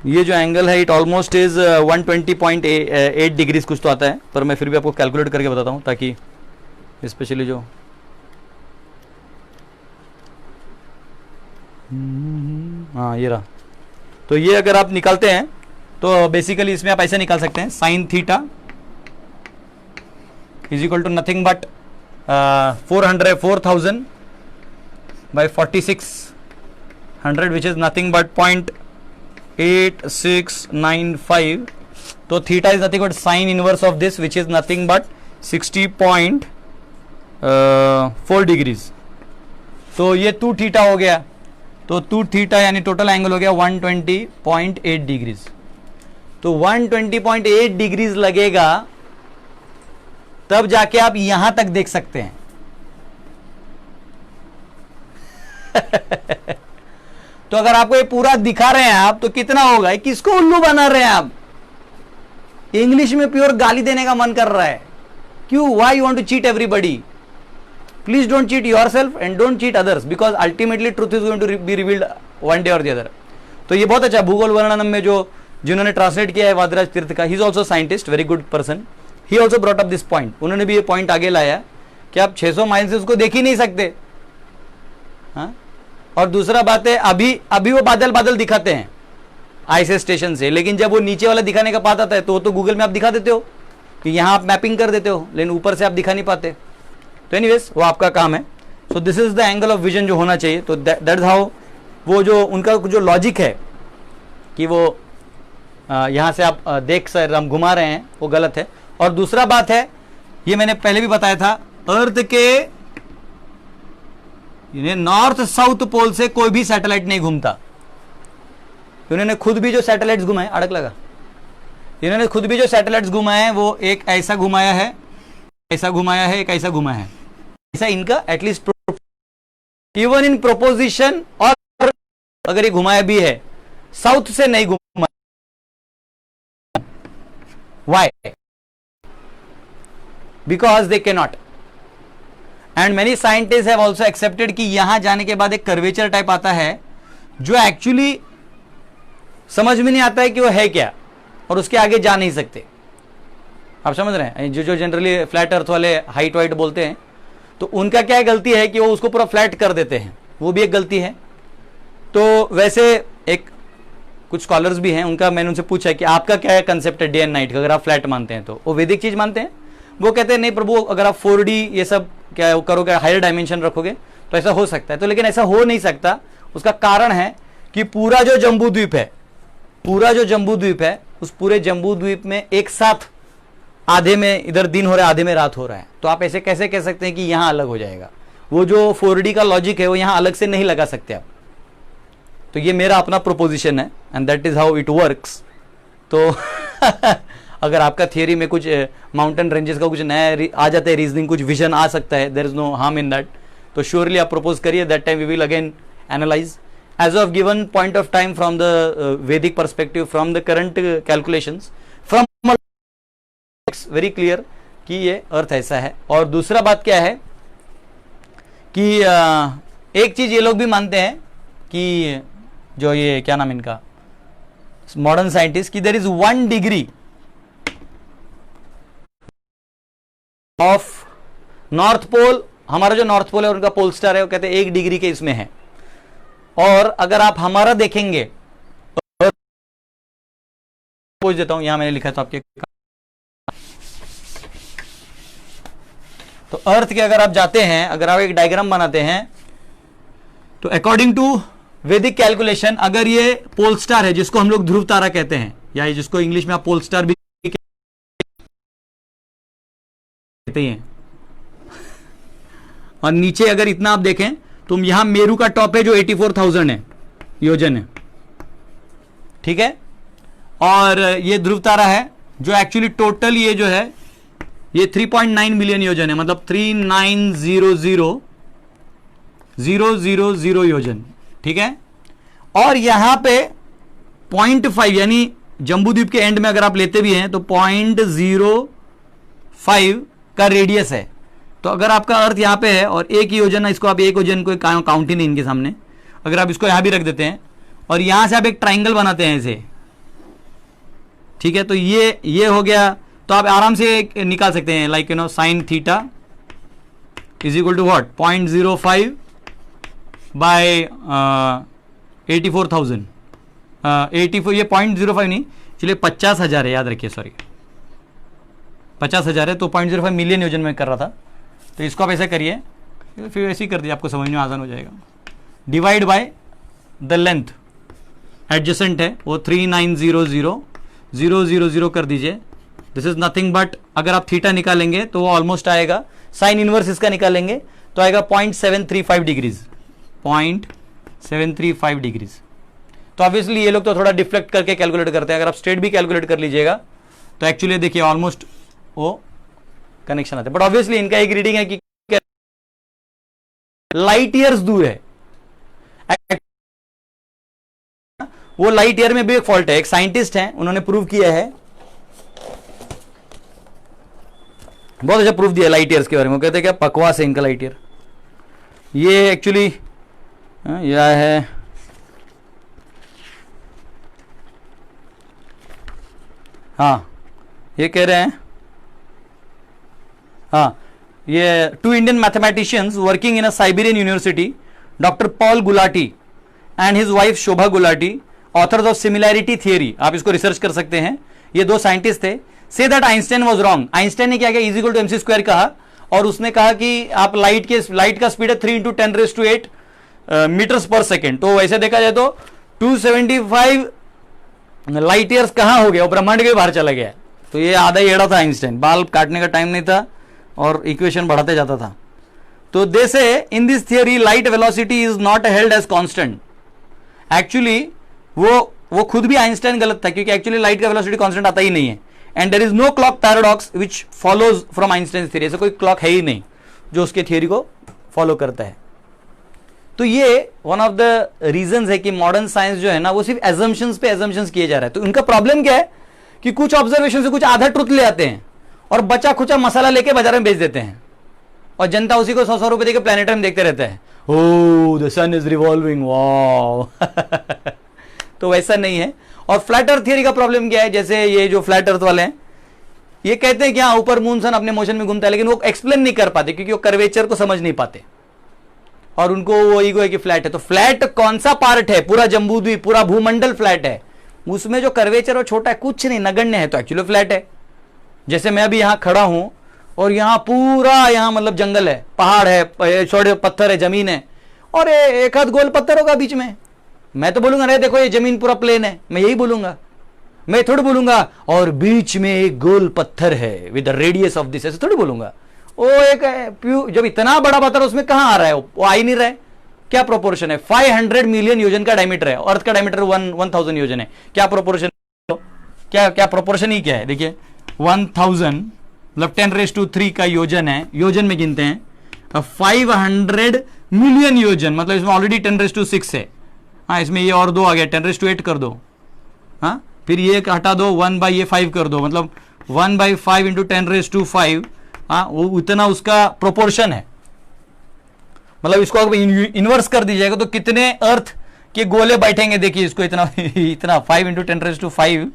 ये जो एंगल है इट ऑलमोस्ट इज 120.8 डिग्रीज कुछ तो आता है, पर मैं फिर भी आपको कैलकुलेट करके बताता हूं, ताकि स्पेशली जो हाँ ये रहा। तो ये अगर आप निकालते हैं तो बेसिकली इसमें आप ऐसे निकाल सकते हैं, sine theta is equal to nothing but 4000 by 4600 which is nothing but 0.8695। तो theta is nothing but sine inverse of this which is nothing but 60.4 degrees. तो ये 2 थीटा हो गया, तो 2 थीटा यानी टोटल एंगल हो गया 120.8 डिग्रीज। तो 120.8 डिग्रीज लगेगा, तब जाके आप यहां तक देख सकते हैं। तो अगर आपको ये पूरा दिखा रहे हैं आप, तो कितना होगा, किसको उल्लू बना रहे हैं आप? इंग्लिश में प्योर गाली देने का मन कर रहा है। क्यों? Why you want to cheat everybody? Please don't cheat yourself and don't cheat others, because ultimately truth is going to be revealed one day or the other. तो ये बहुत अच्छा भूगोल वर्णनम में जो जिन्होंने ट्रांसलेट किया है वादिराज तीर्थ का, he is also scientist, very good person, he also brought up this point. उन्होंने भी ये पॉइंट आगे लाया कि आप 600 माइल से उसको देख ही नहीं सकते। हाँ? और दूसरा बात है, अभी वो बादल बादल दिखाते हैं आईएसएस स्टेशन से, लेकिन जब वो नीचे वाला दिखाने का बात आता है तो गूगल में आप दिखा देते हो कि यहाँ आप मैपिंग कर देते हो, लेकिन ऊपर से आप दिखा नहीं पाते। तो एनीवेज वो आपका काम है। So this is the angle of vision जो होना चाहिए। तो दैट इज हाउ, वो जो उनका जो लॉजिक है कि वो यहाँ से आप देख सर हम घुमा रहे हैं, वो गलत है। और दूसरा बात है, ये मैंने पहले भी बताया था, अर्थ के नॉर्थ साउथ पोल से कोई भी सैटेलाइट नहीं घूमता। इन्होंने खुद भी जो सैटेलाइट्स घुमाए, अड़क लगा, इन्होंने खुद भी जो सैटेलाइट्स घुमाए हैं, वो एक ऐसा घुमाया है, ऐसा घुमाया है, एक ऐसा घुमाया है, ऐसा इनका एटलीस्ट इवन इन प्रोपोजिशन। और अगर ये घुमाया भी है, साउथ से नहीं घुमाया। Why? Because they can not. And many scientist have also accepted कि यहां जाने के बाद एक कर्वेचर टाइप आता है जो एक्चुअली समझ में नहीं आता है कि वो है क्या, और उसके आगे जा नहीं सकते। आप समझ रहे हैं? जो जनरली फ्लैट अर्थ वाले हाइट वाइट बोलते हैं, तो उनका क्या गलती है कि वो उसको पूरा फ्लैट कर देते हैं, वो भी एक गलती है। तो वैसे एक कुछ स्कॉलर्स भी हैं, उनका मैंने उनसे पूछा कि आपका क्या है कंसेप्ट है डे एंड नाइट का, अगर आप फ्लैट मानते हैं तो वो वैदिक चीज मानते हैं। वो कहते हैं नहीं प्रभु, अगर आप 4D ये सब क्या करोगे, हायर डायमेंशन रखोगे तो ऐसा हो सकता है। तो लेकिन ऐसा हो नहीं सकता। उसका कारण है कि पूरा जो जम्बू द्वीप है, पूरा जो जम्बू द्वीप है, उस पूरे जम्बू द्वीप में एक साथ आधे में इधर दिन हो रहा है, आधे में रात हो रहा है। तो आप ऐसे कैसे कह सकते हैं कि यहां अलग हो जाएगा? वो जो 4D का लॉजिक है वो यहां अलग से नहीं लगा सकते आप। तो ये मेरा अपना प्रोपोजिशन है and that is how it works. तो अगर आपका थियरी में कुछ माउंटेन रेंजेस का कुछ नया आ जाता है, रीजनिंग कुछ विजन आ सकता है, there is no harm in that, तो श्योरली आप प्रपोज करिए, that time we will again analyse as of given point of time from the Vedic perspective, from the current calculations, from very clear कि ये अर्थ ऐसा है। और दूसरा बात क्या है कि एक चीज ये लोग भी मानते हैं कि जो ये क्या नाम इनका मॉडर्न साइंटिस्ट, कि there is 1 degree of north pole, हमारा जो नॉर्थ पोल है उनका पोल स्टार है, वो कहते हैं 1 डिग्री के इसमें है। और अगर आप हमारा देखेंगे, पूछ देता हूं, यहां मैंने लिखा था आपके, तो अर्थ के अगर आप जाते हैं, अगर आप एक डायग्राम बनाते हैं, तो अकॉर्डिंग टू वैदिक कैलकुलेशन, अगर ये पोल स्टार है जिसको हम लोग ध्रुव तारा कहते हैं, या जिसको इंग्लिश में आप पोल स्टार भी कहते हैं, और नीचे अगर इतना आप देखें तो यहां मेरू का टॉप है जो 84,000 है योजन है, ठीक है। और ये ध्रुव तारा है जो एक्चुअली टोटल ये जो है ये 3.9 मिलियन योजन है, मतलब 3900,000 योजन, ठीक है। और यहां पे 0.5 यानी जम्बूद्वीप के एंड में अगर आप लेते भी हैं तो 0.05 का रेडियस है। तो अगर आपका अर्थ यहां पे है और एक योजन, इसको आप एक योजन को काउंट ही नहीं इनके सामने, अगर आप इसको यहां भी रख देते हैं और यहां से आप एक ट्राइंगल बनाते हैं ऐसे, ठीक है, तो ये हो गया। तो आप आराम से निकाल सकते हैं, like sine theta is equal to what, 0.05 by 84,000, 84, ये 0.05 नहीं, चलिए 50,000 है, याद रखिए, सॉरी 50,000 है, तो 0.05 मिलियन योजन में कर रहा था। तो इसको आप ऐसा करिए, फिर ऐसे ही कर दिए, आपको समझ में आसान हो जाएगा। Divide by the length adjacent है वो 3900,000 कर दीजिए। दिस इज नथिंग बट, अगर आप थीटा निकालेंगे तो वो ऑलमोस्ट आएगा, साइन इनवर्स इसका निकालेंगे तो आएगा 0.735 डिग्रीज, 0.735 डिग्रीज। तो ऑब्वियसली ये लोग तो थोड़ा डिफ्लेक्ट करके कैलकुलेट करते हैं, अगर आप स्ट्रेट भी कैलकुलेट कर लीजिएगा तो एक्चुअली देखिए ऑलमोस्ट वो कनेक्शन आते हैं। बट ऑब्वियसली इनका एक रीडिंग है कि लाइट ईयर्स दूर है, वो लाइट ईयर में भी एक फॉल्ट है। एक साइंटिस्ट है, उन्होंने प्रूव किया है, बहुत अच्छा प्रूफ दिया लाइट ईयर्स के बारे में। कहते हैं क्या बकवास है इनका लाइट ईयर। ये एक्चुअली यह है, हाँ ये कह रहे हैं, हाँ ये 2 Indian mathematicians working in a Siberian university, doctor Paul Gulati and his wife Shobha Gulati, authors of similarity theory, आप इसको रिसर्च कर सकते हैं। ये 2 साइंटिस्ट थे। Say that Einstein was wrong. Einstein ने क्या किया, इज इक्वल टू mc² कहा, और उसने कहा कि आप लाइट का स्पीड है 3 × 10⁸ मीटर्स पर सेकेंड। तो वैसे देखा जाए तो 275 लाइट ईयर्स कहां हो गया, वो ब्रह्मांड के बाहर चला गया। तो ये आधा ही एड़ा था आइंस्टाइन, बाल काटने का टाइम नहीं था और इक्वेशन बढ़ाते जाता था। तो they say in this theory light velocity is not held as constant. Actually वो खुद भी आइंस्टाइन गलत था, क्योंकि एक्चुअली लाइट का वेलोसिटी कांस्टेंट आता ही नहीं है। And there is no clock paradox which follows from Einstein theory. ऐसा कोई क्लॉक है ही नहीं जो उसके थियरी को फॉलो करता है। तो ये वन ऑफ द रीजंस है कि मॉडर्न साइंस जो है ना, वो सिर्फ एजम्पशंस पे एजम्पशंस किए जा रहा है। तो उनका प्रॉब्लम क्या है कि कुछ ऑब्जर्वेशन से कुछ आधा ट्रुथ ले आते हैं और बचा खुचा मसाला लेके बाजार में बेच देते हैं, और जनता उसी को 100 रुपए देकर प्लैनेटरियम देखते रहते हैं। Oh the sun is revolving, wow. तो वैसा नहीं है। और फ्लैट अर्थ थियरी का प्रॉब्लम क्या है, जैसे ये जो फ्लैट अर्थ वाले हैं, ये कहते हैं कि हाँ ऊपर मून सन अपने मोशन में घूमता है, लेकिन वो एक्सप्लेन नहीं कर पाते क्योंकि वो कर्वेचर को समझ नहीं पाते, और उनको वो ईगो है कि फ्लैट है। तो फ्लैट कौन सा पार्ट है, पूरा जम्बूद्वीप पूरा भूमंडल फ्लैट है, उसमें जो कर्वेचर और छोटा है कुछ नहीं, नगण्य है, तो एक्चुअली फ्लैट है। जैसे मैं अभी यहां खड़ा हूं और यहां पूरा यहां मतलब जंगल है, पहाड़ है, छोटे पत्थर है, जमीन है, और एक आध गोल पत्थर होगा बीच में, मैं तो बोलूंगा, नहीं देखो ये जमीन पूरा प्लेन है, मैं यही बोलूंगा। मैं थोड़ी बोलूंगा और बीच में एक गोल पत्थर है with the radius of this, ऐसे थोड़ी बोलूंगा। वो एक जब इतना बड़ा पत्थर उसमें कहां आ रहा है, वो आ ही नहीं रहा है। क्या प्रोपोर्शन है? 500 मिलियन योजन का डायमीटर है, अर्थ का डायमीटर 1000 योजन है। क्या प्रोपोर्शन, क्या प्रोपोर्शन ही क्या है? देखिए 1000 मतलब 10⁻³ का योजन है, योजन में गिनते हैं। 500 मिलियन योजन मतलब इसमें ऑलरेडी 10⁻6 है। हाँ, इसमें ये और 2 आ गया, 10⁻8 कर दो। हाँ, फिर ये हटा दो, 1/5 कर दो, मतलब 1/5 इंटू 10⁻5। हाँ, वो उतना उसका प्रोपोर्शन है। मतलब इसको अगर इन्वर्स कर दीजिएगा तो कितने अर्थ के गोले बैठेंगे, देखिए इसको इतना इतना 5 इंटू 10⁻5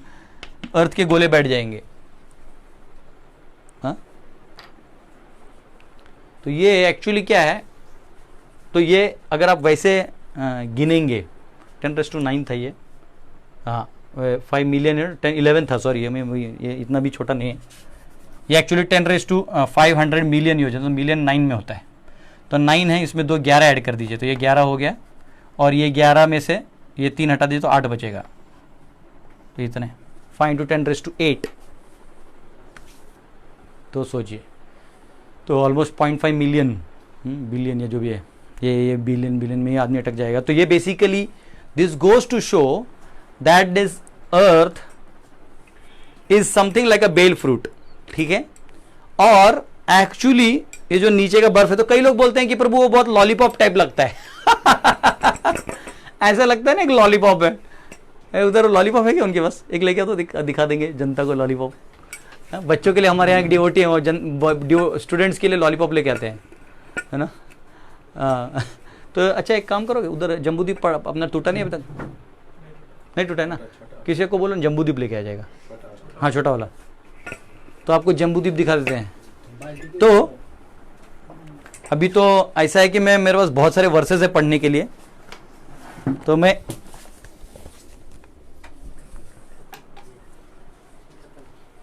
अर्थ के गोले बैठ जाएंगे। हाँ, तो ये एक्चुअली क्या है, तो ये अगर आप वैसे गिनेंगे 10⁻9 था ये। हाँ, 5 मिलियन 11 था, सॉरी ये इतना भी छोटा नहीं है। ये एक्चुअली 10⁻500 मिलियन योजन, तो मिलियन 9 में होता है। तो 9 है, इसमें 2 11 ऐड कर दीजिए तो ये 11 हो गया, और ये 11 में से ये 3 हटा दीजिए तो 8 बचेगा। तो इतने 5 इंटू 10⁻8, तो सोचिए, तो ऑलमोस्ट 0.5 मिलियन बिलियन या जो भी है, ये बिलियन में ही आदमी अटक जाएगा। तो ये basically this goes to show that this earth is something like a bel fruit, ठीक है। और एक्चुअली ये जो नीचे का बर्फ है, तो कई लोग बोलते हैं कि प्रभु वो बहुत लॉलीपॉप टाइप लगता है ऐसा लगता है ना, एक लॉलीपॉप है उधर। लॉलीपॉप है क्या उनके पास? एक लेके तो दिखा देंगे जनता को लॉलीपॉप। बच्चों के लिए हमारे यहाँ एक डिवोटी है, वो स्टूडेंट्स के लिए लॉलीपॉप लेके आते हैं, है ना। तो अच्छा एक काम करोगे, उधर जम्बूदीप अपना टूटा नहीं अभी तक? नहीं टूटा है ना? किसी को बोलो जम्बूदीप लेके आ जाएगा। हाँ, छोटा वाला। तो आपको जम्बूदीप दिखा देते हैं। तो अभी तो ऐसा है कि मेरे पास बहुत सारे वर्सेस है पढ़ने के लिए, तो मैं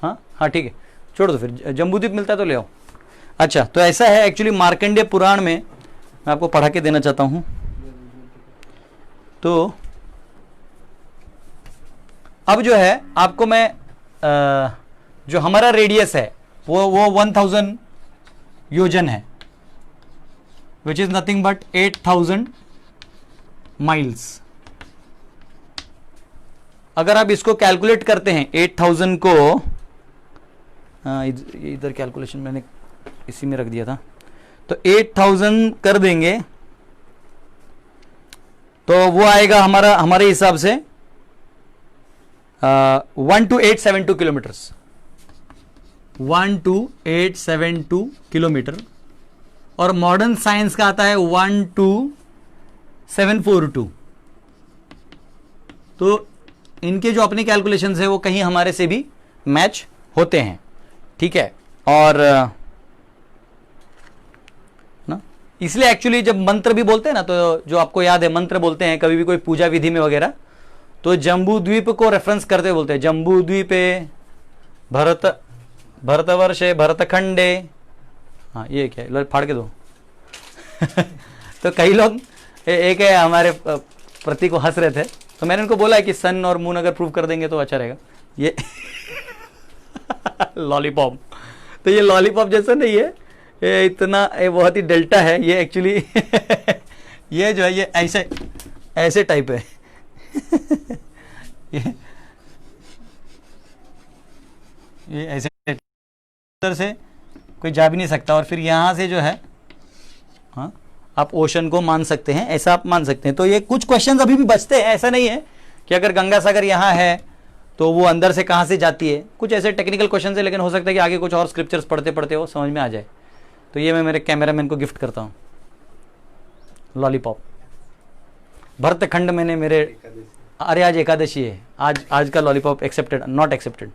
हाँ ठीक है, छोड़ दो, फिर जम्बूदीप मिलता है तो ले आओ। अच्छा, तो ऐसा है एक्चुअली मार्कंडेय पुराण में, मैं आपको पढ़ा के देना चाहता हूं। तो अब जो है आपको मैं जो हमारा रेडियस है वो 1000 योजन है, विच इज नथिंग बट 8000 माइल्स। अगर आप इसको कैलकुलेट करते हैं 8000 को, इधर कैलकुलेशन मैंने इसी में रख दिया था, तो 8000 कर देंगे तो वो आएगा हमारे हिसाब से 12872 किलोमीटर्स, 12872 किलोमीटर। और मॉडर्न साइंस का आता है 12742। तो इनके जो अपनी कैलकुलेशंस है वो कहीं हमारे से भी मैच होते हैं, ठीक है। और ना, इसलिए एक्चुअली जब मंत्र भी बोलते हैं ना, तो जो आपको याद है मंत्र बोलते हैं कभी भी कोई पूजा विधि में वगैरह, तो जम्बू द्वीप को रेफरेंस करते हुए बोलते हैं, जम्बू द्वीपे भरतवर्षे भरतखंडे। हाँ, ये क्या है, फाड़ के दो तो कई लोग एक है हमारे प्रतीक को हंस रहे थे, तो मैंने उनको बोला है कि सन और मून अगर प्रूव कर देंगे तो अच्छा रहेगा। ये लॉलीपॉप, तो ये लॉलीपॉप जैसा नहीं है, ये इतना ये बहुत ही डेल्टा है ये एक्चुअली ये जो है ये ऐसे टाइप है ये ऐसे उधर से कोई जा भी नहीं सकता, और फिर यहाँ से जो है, हाँ, आप ओशन को मान सकते हैं, ऐसा आप मान सकते हैं। तो ये कुछ क्वेश्चंस अभी भी बचते हैं, ऐसा नहीं है कि अगर गंगा सागर यहाँ है तो वो अंदर से कहाँ से जाती है, कुछ ऐसे टेक्निकल क्वेश्चन है, लेकिन हो सकता है कि आगे कुछ और स्क्रिप्चर्स पढ़ते पढ़ते वो समझ में आ जाए। तो ये मैं मेरे कैमरामैन को गिफ्ट करता हूँ, लॉलीपॉप। भरतखंड मैंने मेरे, अरे आज एकादशी है, आज का लॉलीपॉप एक्सेप्टेड, नॉट एक्सेप्टेड।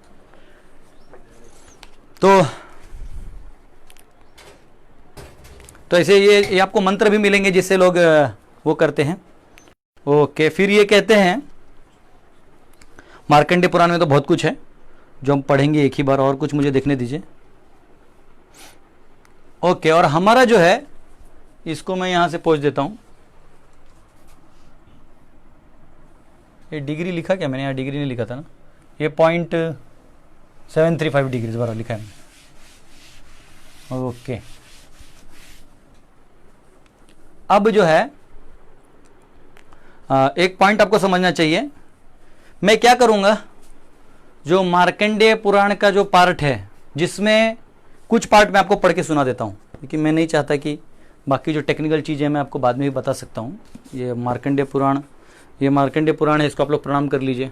तो ऐसे ये आपको मंत्र भी मिलेंगे जिससे लोग वो करते हैं। ओके, फिर ये कहते हैं मार्कंडेय पुराण में तो बहुत कुछ है जो हम पढ़ेंगे एक ही बार, और कुछ मुझे देखने दीजिए। ओके, और हमारा जो है इसको मैं यहां से पोंछ देता हूं। ये डिग्री लिखा क्या मैंने? यहाँ डिग्री नहीं लिखा था ना, ये 0.735 डिग्री बराबर लिखा है मैंने। ओके, अब जो है एक पॉइंट आपको समझना चाहिए। मैं क्या करूंगा, जो मार्कंडेय पुराण का जो पार्ट है, जिसमें कुछ पार्ट मैं आपको पढ़ के सुना देता हूं, क्योंकि मैं नहीं चाहता कि बाकी जो टेक्निकल चीज़ें मैं आपको बाद में भी बता सकता हूं। ये मार्कंडेय पुराण है, इसको आप लोग प्रणाम कर लीजिए।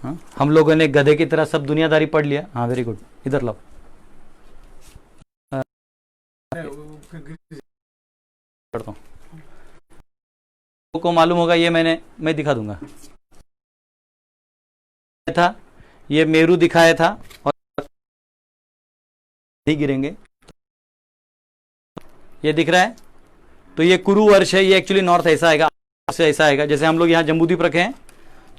हाँ, हम लोगों ने गधे की तरह सब दुनियादारी पढ़ लिया। हाँ, वेरी गुड, इधर लाओ। पढ़ता हूँ, को मालूम होगा, ये मैं दिखा दूंगा था, ये मेरू दिखाया था और नहीं गिरेंगे, ये दिख रहा है। तो ये कुरु वर्ष है, ये एक्चुअली नॉर्थ ऐसा आएगा, ऐसा आएगा। जैसे हम लोग यहाँ जम्बूद्वीप रखे हैं,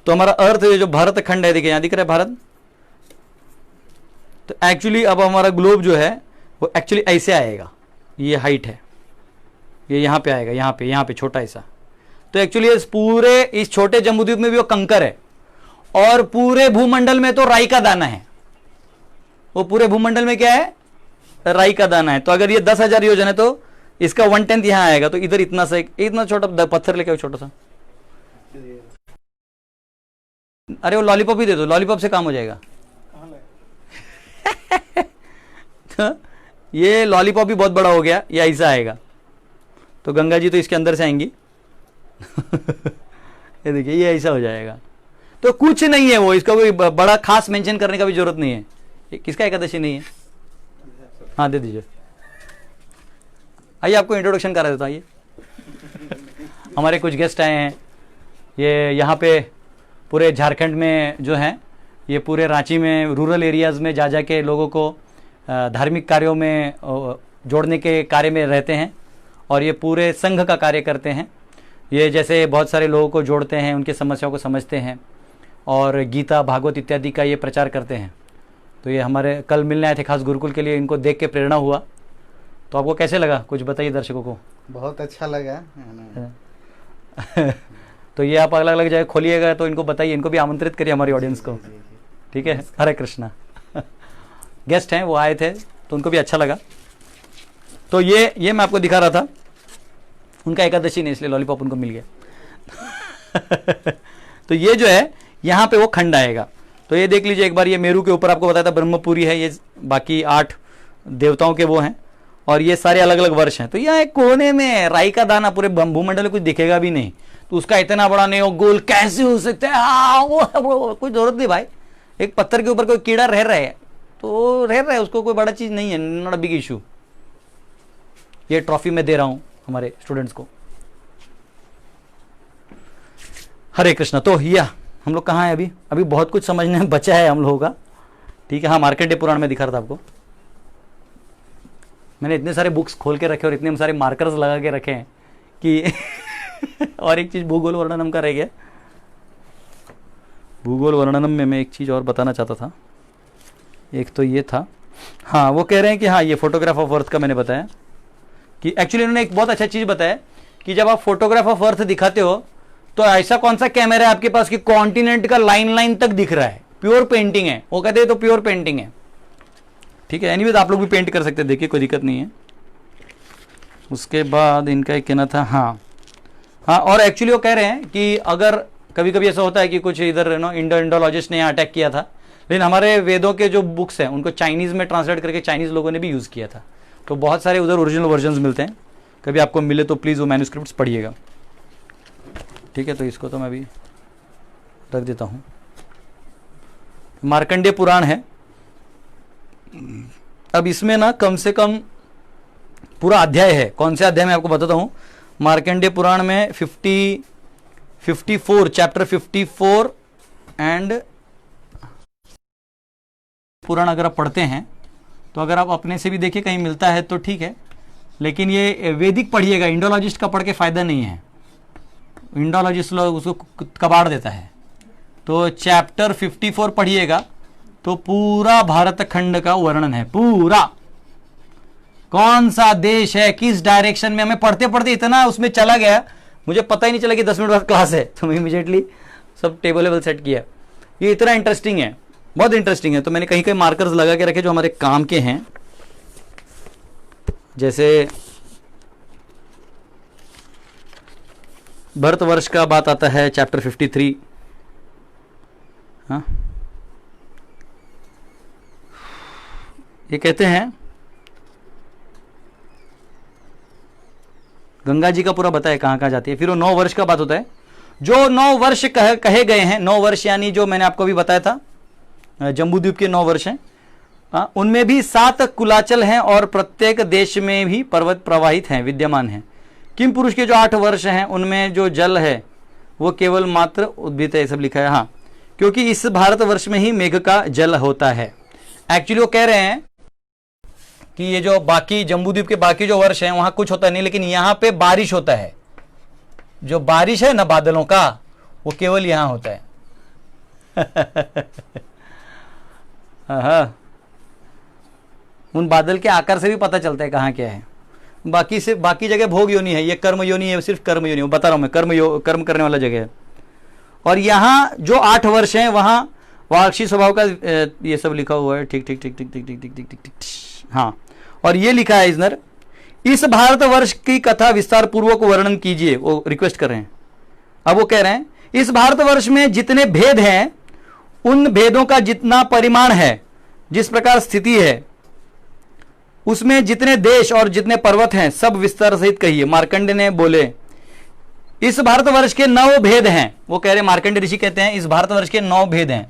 तो हमारा अर्थ जो भारत खंड है, देखिए यहाँ दिख रहा है भारत, तो एक्चुअली अब हमारा ग्लोब जो है वो एक्चुअली ऐसे आएगा। ये हाइट है, ये यहाँ पे आएगा, यहाँ पे छोटा ऐसा। तो एक्चुअली इस छोटे जम्बूद्वीप में भी वो कंकर है, और पूरे भूमंडल में तो राई का दाना है। वो पूरे भूमंडल में क्या है? राई का दाना है। तो अगर ये 10,000 योजन है तो इसका 1/10 यहां आएगा। तो इधर इतना सा इतना छोटा पत्थर लेके छोटा सा, अरे वो लॉलीपॉप ही दे दो, लॉलीपॉप से काम हो जाएगा। तो ये लॉलीपॉप भी बहुत बड़ा हो गया, ये ऐसा आएगा। तो गंगा जी तो इसके अंदर से आएंगी। ये देखिए, ये ऐसा हो जाएगा। तो कुछ नहीं है वो, इसका कोई बड़ा खास मेंशन करने का भी जरूरत नहीं है। किसका एकादशी नहीं है? हाँ, दे दीजिए। आइए, आपको इंट्रोडक्शन करा देता हूँ। आइए, हमारे कुछ गेस्ट आए हैं। ये यहाँ पे पूरे झारखंड में जो हैं, ये पूरे रांची में रूरल एरियाज़ में जा के लोगों को धार्मिक कार्यों में जोड़ने के कार्य में रहते हैं, और ये पूरे संघ का कार्य करते हैं। ये जैसे बहुत सारे लोगों को जोड़ते हैं, उनकी समस्याओं को समझते हैं, और गीता, भागवत इत्यादि का ये प्रचार करते हैं। तो ये हमारे कल मिलने आए थे खास गुरुकुल के लिए, इनको देख के प्रेरणा हुआ। तो आपको कैसे लगा, कुछ बताइए दर्शकों को। बहुत अच्छा लगा। तो ये आप अलग अलग जगह खोलिएगा, तो इनको बताइए, इनको भी आमंत्रित करिए हमारी ऑडियंस को। ठीक है, हरे कृष्णा। गेस्ट हैं, वो आए थे, तो उनको भी अच्छा लगा। तो ये मैं आपको दिखा रहा था, उनका एकादशी नहीं, इसलिए लॉलीपॉप उनको मिल गया। तो ये जो है, यहाँ पे वो खंड आएगा। तो ये देख लीजिए एक बार, ये मेरू के ऊपर आपको बताया था ब्रह्मपुरी है, ये बाकी 8 देवताओं के वो हैं, और ये सारे अलग अलग वर्ष हैं। तो यहाँ एक कोने में राई का दाना, पूरे भूमंडल में कुछ दिखेगा भी नहीं, तो उसका इतना बड़ा नहीं हो, गोल कैसे हो सकता है? हाँ, वो कोई जरूरत नहीं भाई। एक पत्थर के ऊपर कोई कीड़ा रह रहा है तो रह रहा है, उसको कोई बड़ा चीज नहीं है, नॉट अ बिग इशू। ये ट्रॉफी मैं दे रहा हूं हमारे स्टूडेंट्स को। हरे कृष्णा। तो या हम लोग कहाँ हैं अभी बहुत कुछ समझने में बचा है हम लोगों का। ठीक है, हाँ, मार्कंडेय पुराण में दिखा रहा था आपको। मैंने इतने सारे बुक्स खोल के रखे और इतने सारे मार्कर्स लगा के रखे हैं कि और एक चीज भूगोल वर्णनम का रह गया। भूगोल वर्णनम में मैं एक चीज और बताना चाहता था। एक तो ये था, हाँ, वो कह रहे हैं कि हाँ, ये फोटोग्राफ ऑफ अर्थ का मैंने बताया कि एक्चुअली उन्होंने एक बहुत अच्छा चीज बताया कि जब आप फोटोग्राफ ऑफ अर्थ दिखाते हो तो ऐसा कौन सा कैमरा है आपके पास कि कॉन्टिनेंट का लाइन तक दिख रहा है, प्योर पेंटिंग है। वो कहते हैं तो प्योर पेंटिंग है। ठीक है, एनीवेज आप लोग भी पेंट कर सकते हैं, देखिए कोई दिक्कत नहीं है। उसके बाद इनका एक कहना था, हाँ, और एक्चुअली वो कह रहे हैं कि अगर कभी कभी ऐसा होता है कि कुछ इधर इंडोलॉजिस्ट ने यहाँ अटैक किया था, लेकिन हमारे वेदों के जो बुक्स हैं उनको चाइनीज में ट्रांसलेट करके चाइनीज लोगों ने भी यूज किया था। तो बहुत सारे उधर ओरिजिनल वर्जन्स मिलते हैं, कभी आपको मिले तो प्लीज वो मैन्युस्क्रिप्ट्स पढ़िएगा। ठीक है, तो इसको तो मैं भी रख देता हूं। मार्कंडेय पुराण है। अब इसमें ना कम से कम पूरा अध्याय है। कौन से अध्याय में आपको बताता हूं। मार्कंडेय पुराण में 54 चैप्टर 54 एंड पुराण अगर आप पढ़ते हैं तो अगर आप अपने से भी देखिए कहीं मिलता है तो ठीक है, लेकिन ये वैदिक पढ़िएगा। इंडोलॉजिस्ट का पढ़ के फायदा नहीं है, इंडोलॉजिस्ट लोग उसको कबाड़ देता है। तो चैप्टर 54 पढ़िएगा तो पूरा भारत खंड का वर्णन है, पूरा कौन सा देश है, किस डायरेक्शन में। हमें पढ़ते पढ़ते इतना उसमें चला गया, मुझे पता ही नहीं चला कि 10 मिनट बाद क्लास है, तो मैं इमीडिएटली सब टेबल वेबल सेट किया। ये इतना इंटरेस्टिंग है, बहुत इंटरेस्टिंग है। तो मैंने कहीं कहीं मार्कर्स लगा के रखे जो हमारे काम के हैं, जैसे भारतवर्ष का बात आता है चैप्टर 53। हाँ, ये कहते हैं गंगा जी का पूरा बताया कहाँ कहाँ जाती है। फिर वो 9 वर्ष का बात होता है, जो 9 वर्ष कहे गए हैं। 9 वर्ष यानी जो मैंने आपको भी बताया था जम्बूद्वीप के 9 वर्ष हैं, उनमें भी 7 कुलाचल हैं और प्रत्येक देश में भी पर्वत प्रवाहित हैं, विद्यमान हैं। किम पुरुष के जो 8 वर्ष हैं उनमें जो जल है वो केवल मात्र उद्भिद है, सब लिखा है। हाँ, क्योंकि इस भारतवर्ष में ही मेघ का जल होता है। एक्चुअली वो कह रहे हैं कि ये जो बाकी जम्बूद्वीप के बाकी जो वर्ष हैं वहां कुछ होता नहीं, लेकिन यहां पे बारिश होता है। जो बारिश है ना बादलों का, वो केवल यहां होता है। हाँ, उन बादल के आकार से भी पता चलता है कहाँ क्या है। बाकी से बाकी जगह भोग योनि है, ये कर्म योनि है, सिर्फ कर्म योनि, बता रहा हूं मैं, कर्म करने वाला जगह है। और यहाँ जो 8 वर्ष हैं वहां वार्षिक स्वभाव का ये सब लिखा हुआ है। ठीक ठीक ठीक ठीक ठीक ठीक ठीक ठीक ठीक ठीक। हाँ, और ये लिखा है इजनर, इस भारतवर्ष की कथा विस्तार पूर्वक वर्णन कीजिए, वो रिक्वेस्ट कर रहे हैं। अब वो कह रहे हैं इस भारतवर्ष में जितने भेद हैं उन भेदों का जितना परिमाण है, जिस प्रकार स्थिति है, उसमें जितने देश और जितने पर्वत हैं सब विस्तार सहित कहिए। मार्कंडे ने बोले इस भारतवर्ष के 9 भेद हैं। वो कह रहे मार्कंडे ऋषि कहते हैं इस भारतवर्ष के 9 भेद हैं।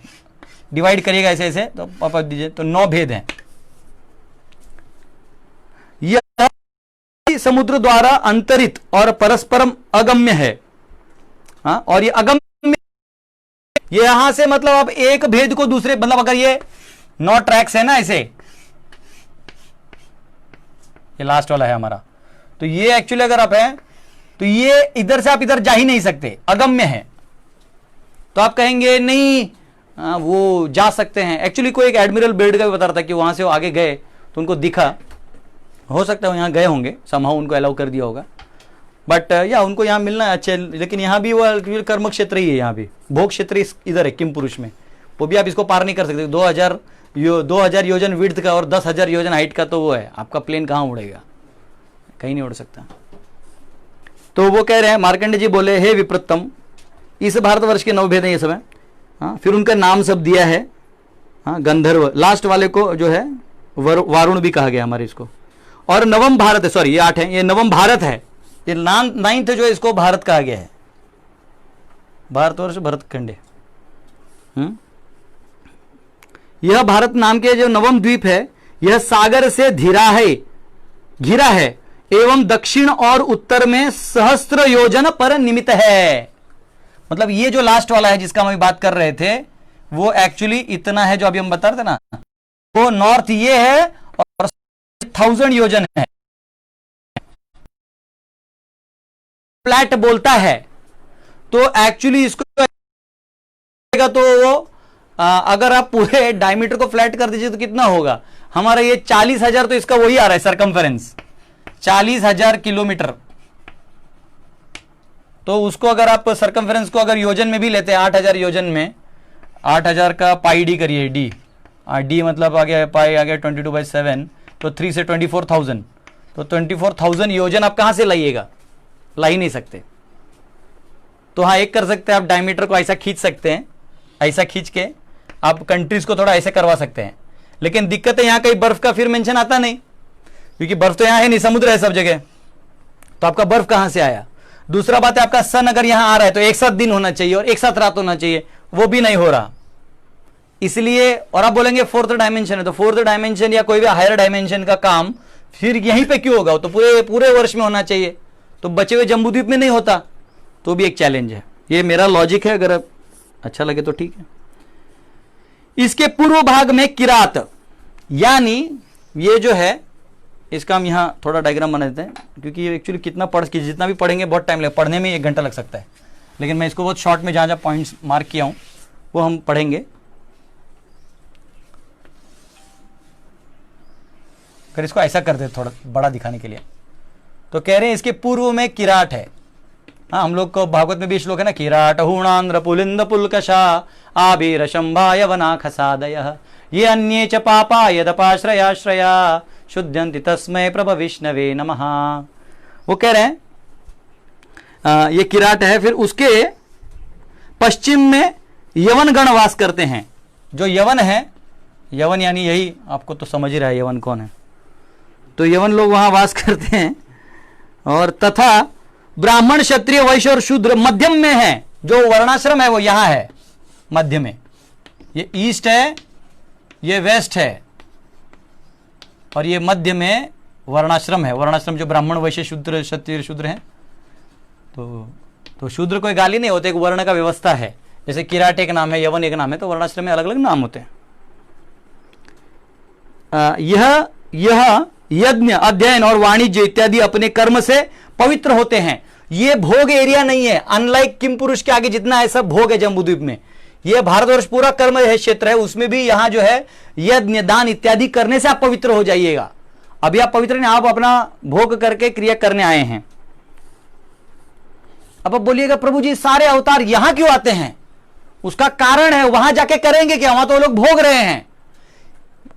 डिवाइड करिएगा ऐसे ऐसे, तो पापा दीजिए, तो 9 भेद हैं। यह समुद्र द्वारा अंतरित और परस्परम अगम्य है। हाँ, और ये अगम्य, ये यहां से मतलब अब एक भेद को दूसरे, मतलब अगर ये 9 ट्रैक्स है ना ऐसे, ये लास्ट वाला है हमारा, तो ये एक्चुअली अगर आप है तो ये इधर से आप इधर जा ही नहीं सकते, अगम्य है। तो आप कहेंगे नहीं वो जा सकते हैं। एक्चुअली कोई एक एडमिरल बेल्ट का भी बता रहा था कि वहां से वो आगे गए तो उनको दिखा, हो सकता है वो यहाँ गए होंगे, समहाउ उनको अलाउ कर दिया होगा, बट या उनको यहाँ मिलना है अच्छे। लेकिन यहाँ भी वो कर्म क्षेत्र ही है, यहाँ भी भोग क्षेत्र इधर है किम पुरुष में, वो भी आप इसको पार नहीं कर सकते। 2000 योजन विड्थ का और 10,000 योजन हाइट का तो वो है, आपका प्लेन कहाँ उड़ेगा, कहीं नहीं उड़ सकता। तो वो कह रहे हैं, मार्कंडे जी बोले हे विप्रतम, इस भारतवर्ष के 9 भेद हैं ये सब है। हाँ, फिर उनका नाम सब दिया है। हाँ, गंधर्व, लास्ट वाले को जो है वारुण भी कहा गया हमारे इसको। और नवम भारत है, सॉरी ये 8 है, ये नवम भारत है। ये 9th जो इसको भारत कहा गया है, भारतवर्ष भरतखंडे। यह भारत नाम के जो नवम द्वीप है, यह सागर से घिरा है एवं दक्षिण और उत्तर में सहस्त्र योजन पर निमित है। मतलब ये जो लास्ट वाला है जिसका हम बात कर रहे थे, वो एक्चुअली इतना है जो अभी हम बता रहे थे ना, वो नॉर्थ ये है और 1000 योजन है। फ्लैट बोलता है तो एक्चुअली इसको तो वो अगर आप पूरे डायमीटर को फ्लैट कर दीजिए तो कितना होगा हमारा, ये 40,000, तो इसका वही आ रहा है सरकमफेरेंस 40,000 किलोमीटर। तो उसको अगर आप सरकमफेरेंस को अगर योजन में भी लेते हैं, 8,000 योजन में, 8,000 का पाई डी करिए, डी मतलब आ गया पाई आ गया 22/7, तो 3 से 24,000, तो 24,000 योजन आप कहां से लाइएगा, ला ही नहीं सकते। तो हाँ, एक कर सकते हैं आप, डायमीटर को ऐसा खींच सकते हैं, ऐसा खींच के आप कंट्रीज को थोड़ा ऐसे करवा सकते हैं। लेकिन दिक्कत है यहाँ कहीं बर्फ का फिर मेंशन आता नहीं, क्योंकि बर्फ तो यहाँ है नहीं, समुद्र है सब जगह, तो आपका बर्फ कहां से आया। दूसरा बात है आपका सन अगर यहां आ रहा है तो एक साथ दिन होना चाहिए और एक साथ रात होना चाहिए, वो भी नहीं हो रहा। इसलिए, और आप बोलेंगे 4th डायमेंशन है, तो 4th डायमेंशन या कोई भी हायर डायमेंशन का काम फिर यहीं पे क्यों होगा, तो पूरे वर्ष में होना चाहिए, तो बचे हुए जम्बूद्वीप में नहीं होता, तो भी एक चैलेंज है। ये मेरा लॉजिक है, अगर अच्छा लगे तो ठीक है। इसके पूर्व भाग में किरात, यानी ये जो है, इसका हम यहां थोड़ा डायग्राम बना देते हैं, क्योंकि ये एक्चुअली जितना भी पढ़ेंगे बहुत टाइम लगेगा, पढ़ने में 1 घंटा लग सकता है, लेकिन मैं इसको बहुत शॉर्ट में जहां जहां पॉइंट्स मार्क किया हूं वो हम पढ़ेंगे। अगर इसको ऐसा कर दे थोड़ा बड़ा दिखाने के लिए, तो कह रहे हैं इसके पूर्व में किराट है, हाँ, हम लोग को भागवत में भी श्लोक है ना, किराट हूणांध्र पुलिंद पुलकशा आबीर शंभाय वना खसादय ये अन्ये च पापा यदपाश्रयाश्रया शुद्ध्यन्ति तस्मै प्रभ विष्णवे नमः। वो कह रहे हैं ये किराट है। फिर उसके पश्चिम में यवन गण वास करते हैं। जो यवन है, यवन यानी यही, आपको तो समझ ही रहा है यवन कौन है, तो यवन लोग वहां वास करते हैं। और तथा ब्राह्मण क्षत्रिय वैश्य और शूद्र मध्यम में है। जो वर्णाश्रम है वो यहां है मध्य में, ये ईस्ट है, ये वेस्ट है, और ये मध्य में वर्णाश्रम है। वर्णाश्रम जो ब्राह्मण वैश्य शूद्र क्षत्रिय शूद्र हैं। तो शूद्र कोई गाली नहीं होते, एक वर्ण का व्यवस्था है। जैसे किराट एक नाम है, यवन एक नाम है, तो वर्णाश्रम में अलग अलग नाम होते हैं। यह यज्ञ अध्ययन और वाणिज्य इत्यादि अपने कर्म से पवित्र होते हैं। ये भोग एरिया नहीं है, अनलाइक किम पुरुष के आगे जितना है सब भोग है जम्बूद्वीप में। ये भारतवर्ष पूरा कर्म है क्षेत्र है, उसमें भी यहां जो है यज्ञ दान इत्यादि करने से आप पवित्र हो जाइएगा। अभी आप पवित्र नहीं, आप अपना भोग करके क्रिया करने आए हैं। अब आप बोलिएगा प्रभु जी सारे अवतार यहां क्यों आते हैं? उसका कारण है, वहां जाके करेंगे क्या? वहां तो लोग भोग रहे हैं।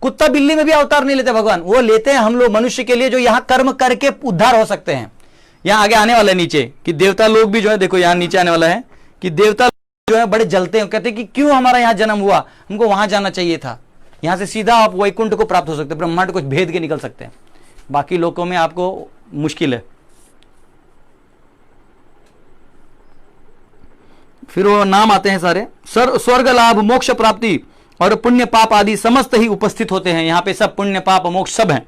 कुत्ता बिल्ली में भी अवतार नहीं लेते भगवान, वो लेते हैं हम लोग मनुष्य के लिए, जो यहां कर्म करके उद्धार हो सकते हैं। यहां आगे आने वाला है नीचे कि देवता लोग भी जो है, देखो यहां नीचे आने वाला है कि देवता जो है बड़े जलते हैं, कहते हैं कि क्यों हमारा यहां जन्म हुआ, हमको वहां जाना चाहिए था। यहां से सीधा आप वैकुंठ को प्राप्त हो सकते हैं, ब्रह्मांड को भेद के निकल सकते हैं। बाकी लोगों में आपको मुश्किल है। फिर वो नाम आते हैं सारे, स्वर्ग लाभ मोक्ष प्राप्ति और पुण्य पाप आदि समस्त ही उपस्थित होते हैं। यहां पे सब पुण्य पाप मोक्ष सब हैं।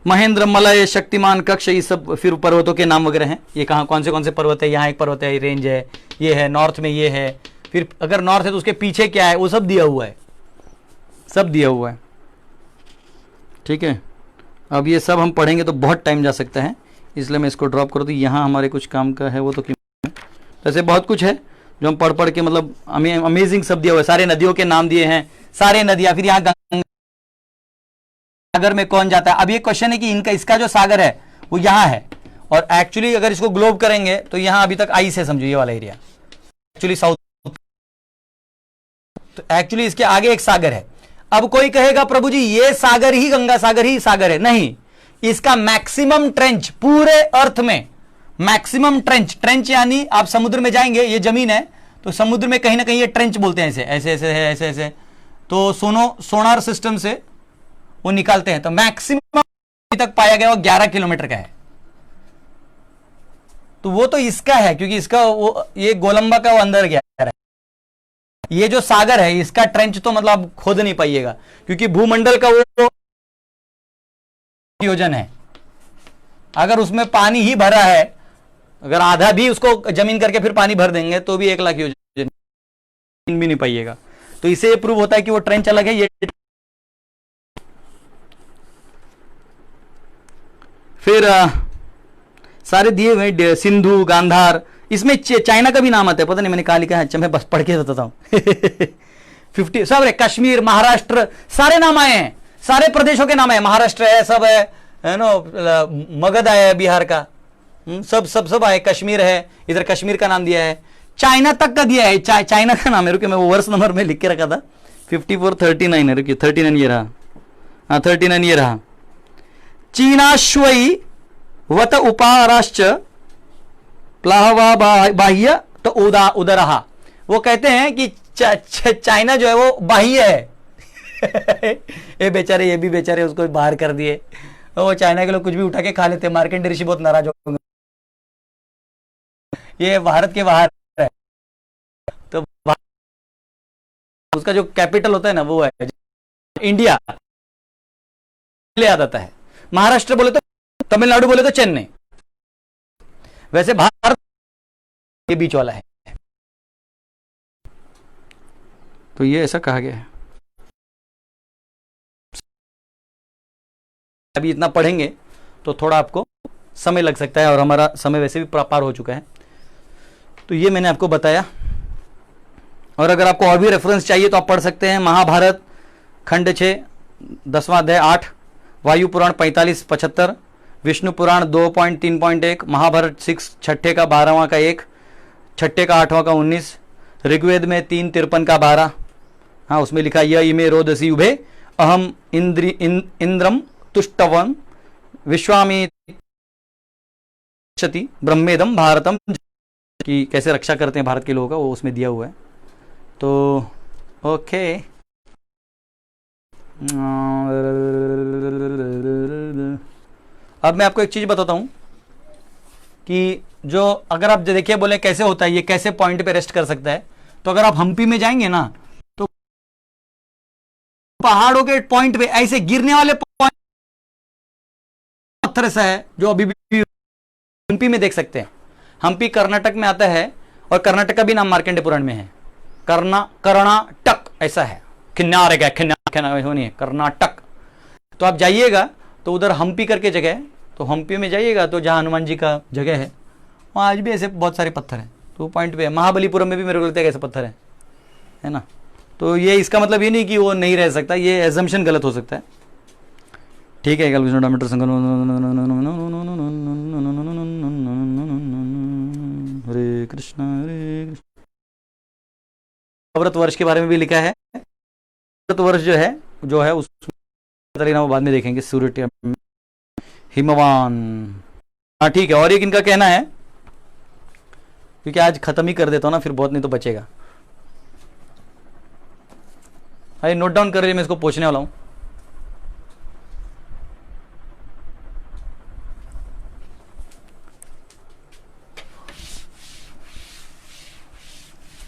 महेंद्र मलय शक्तिमान कक्ष ये सब फिर पर्वतों के नाम वगैरह हैं। ये कहाँ कौन से पर्वत है, यहाँ एक पर्वत है, रेंज है, ये है नॉर्थ में, ये है। फिर अगर नॉर्थ है तो उसके पीछे क्या है वो सब दिया हुआ है, सब दिया हुआ है। ठीक है, अब ये सब हम पढ़ेंगे तो बहुत टाइम जा सकता है, इसलिए मैं इसको ड्रॉप कर दूँ। यहाँ हमारे कुछ काम का है वो तो ऐसे बहुत कुछ है जो हम पढ़ पढ़ के मतलब अमेजिंग सब दिया हुआ है। सारे नदियों के नाम दिए हैं, सारे नदियां। फिर यहाँ गंगा सागर में कौन जाता है? अब ये क्वेश्चन है कि इनका इसका जो सागर है वो यहाँ है, और एक्चुअली अगर इसको ग्लोब करेंगे तो यहाँ अभी तक आइस है, समझो ये वाला एरिया एक्चुअली साउथ, तो एक्चुअली इसके आगे एक सागर है। अब कोई कहेगा प्रभु जी ये सागर ही गंगा सागर ही सागर है, नहीं, इसका मैक्सिमम ट्रेंच पूरे अर्थ में, मैक्सिमम ट्रेंच यानी आप समुद्र में जाएंगे, ये जमीन है तो समुद्र में कहीं ना कहीं ये ट्रेंच बोलते हैं, ऐसे ऐसे ऐसे है, ऐसे ऐसे, तो सोनार सिस्टम से वो निकालते हैं, तो मैक्सिमम तक पाया गया वो 11 किलोमीटर का है। तो वो तो इसका है, क्योंकि इसका वो ये गोलंबा का वो अंदर गया है। ये जो सागर है इसका ट्रेंच तो मतलब आप खोद नहीं पाइएगा, क्योंकि भूमंडल का वो योजन है। अगर उसमें पानी ही भरा है, अगर आधा भी उसको जमीन करके फिर पानी भर देंगे तो भी 1 लाख योजन भी नहीं पाइएगा। तो इसे प्रूव होता है कि वो ट्रेंच अलग है, ये फिर सारे दिए हुए सिंधु गांधार, इसमें चाइना का भी नाम आता है, पता नहीं मैंने कहा लिखा है, अच्छा मैं बस पढ़ के बताता हूं 50 सब है, कश्मीर महाराष्ट्र सारे नाम आए हैं, सारे प्रदेशों के नाम है, महाराष्ट्र है, सब है नो, मगध आया है बिहार का, सब सब सब आए, कश्मीर है, इधर कश्मीर का नाम दिया है, चाइना तक का दिया है, चाइना का नाम है। रुकिए मैं वो वर्ष नंबर में लिख के रखा था 5439 है, रुकिए 39 ये रहा, हाँ 39 ये रहा। चीनाश्वई वत उपाराश्च प्लाहवा बाह्य तो उदरहा, वो कहते हैं कि चाइना जो है वो बाह्य है ये बेचारे, ये भी बेचारे उसको बाहर कर दिए, वो चाइना के लोग कुछ भी उठा के खा लेते, मार्केंड ऋषि बहुत नाराज होंगे, ये भारत के बाहर है। तो उसका जो कैपिटल होता है ना वो है इंडिया, याद आता है। महाराष्ट्र बोले तो तमिलनाडु, बोले तो चेन्नई, वैसे भारत के बीच वाला है। तो ये ऐसा कहा गया है। अभी इतना पढ़ेंगे तो थोड़ा आपको समय लग सकता है, और हमारा समय वैसे भी पार हो चुका है। तो ये मैंने आपको बताया, और अगर आपको और भी रेफरेंस चाहिए तो आप पढ़ सकते हैं महाभारत खंड 6 10वां अध्याय 8, वायु पुराण 45-75, विष्णु पुराण 2.3.1, महाभारत 6 छठे का 12वां का 1, छठे का 8वां का 19, ऋग्वेद में 3:53 का 12, हाँ उसमें लिखा य इमे रोदसी उभे अहम इंद्रम तुष्टवम विश्वामी ब्रह्मेदम भारतम, की कैसे रक्षा करते हैं भारत के लोगों का, वो उसमें दिया हुआ है। तो ओके, अब मैं आपको एक चीज बताता हूं कि जो अगर आप देखिए बोले कैसे होता है, ये कैसे पॉइंट पे रेस्ट कर सकता है, तो अगर आप हम्पी में जाएंगे ना तो पहाड़ों के पॉइंट पे ऐसे गिरने वाले पत्थर ऐसा है जो अभी भी हम्पी में देख सकते हैं। हम्पी कर्नाटक में आता है और कर्नाटक का भी नाम मार्कंडे पुराण में है, कर्नाटक ऐसा है, किन्नारे का नहीं कर्नाटक। तो आप जाइएगा तो उधर हम्पी करके जगह है, तो हम्पी में जाइएगा तो जहाँ हनुमान जी का जगह है वहाँ आज भी ऐसे बहुत सारे पत्थर हैं। तो पॉइंट पे महाबलीपुरम में भी मेरे को लगता है ऐसे पत्थर है ना। तो ये इसका मतलब ये नहीं कि वो नहीं रह सकता, ये एजम्पशन गलत हो सकता है। ठीक है, डायमीटर हरे कृष्ण हरे कृष्ण। अमृत वर्ष के बारे में भी लिखा है। अमृत वर्ष जो है उस बाद में देखेंगे। सूर्य हिमवान, हाँ ठीक है। और एक इनका कहना है, क्योंकि आज खत्म ही कर देता हूं ना, फिर बहुत नहीं तो बचेगा। अरे नोट डाउन कर रही, मैं इसको पूछने वाला हूं।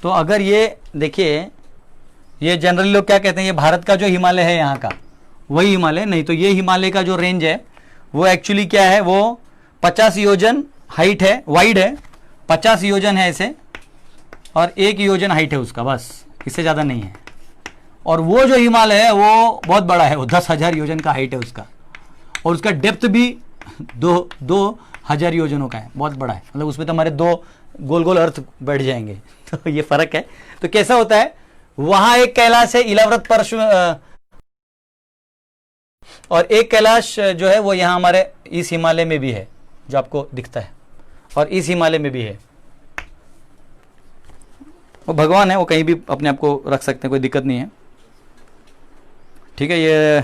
तो अगर ये देखिए, ये जनरली लोग क्या कहते हैं, ये भारत का जो हिमालय है यहाँ का वही हिमालय नहीं, तो ये हिमालय का जो रेंज है वो एक्चुअली क्या है, वो 50 योजन हाइट है, वाइड है, 50 योजन है ऐसे, और 1 योजन हाइट है उसका, बस इससे ज़्यादा नहीं है। और वो जो हिमालय है वो बहुत बड़ा है, वो 10,000 योजन का हाइट है उसका, और उसका डेप्थ भी 2,000 योजनों का है, बहुत बड़ा है। मतलब उसमें तो हमारे 2 गोल गोल अर्थ बैठ जाएंगे। तो ये फर्क है। तो कैसा होता है, वहां एक कैलाश है इलाव्रत परशु, और एक कैलाश जो है वो यहां हमारे इस हिमालय में भी है जो आपको दिखता है, और इस हिमालय में भी है। वो भगवान है, वो कहीं भी अपने आप को रख सकते हैं, कोई दिक्कत नहीं है। ठीक है। ये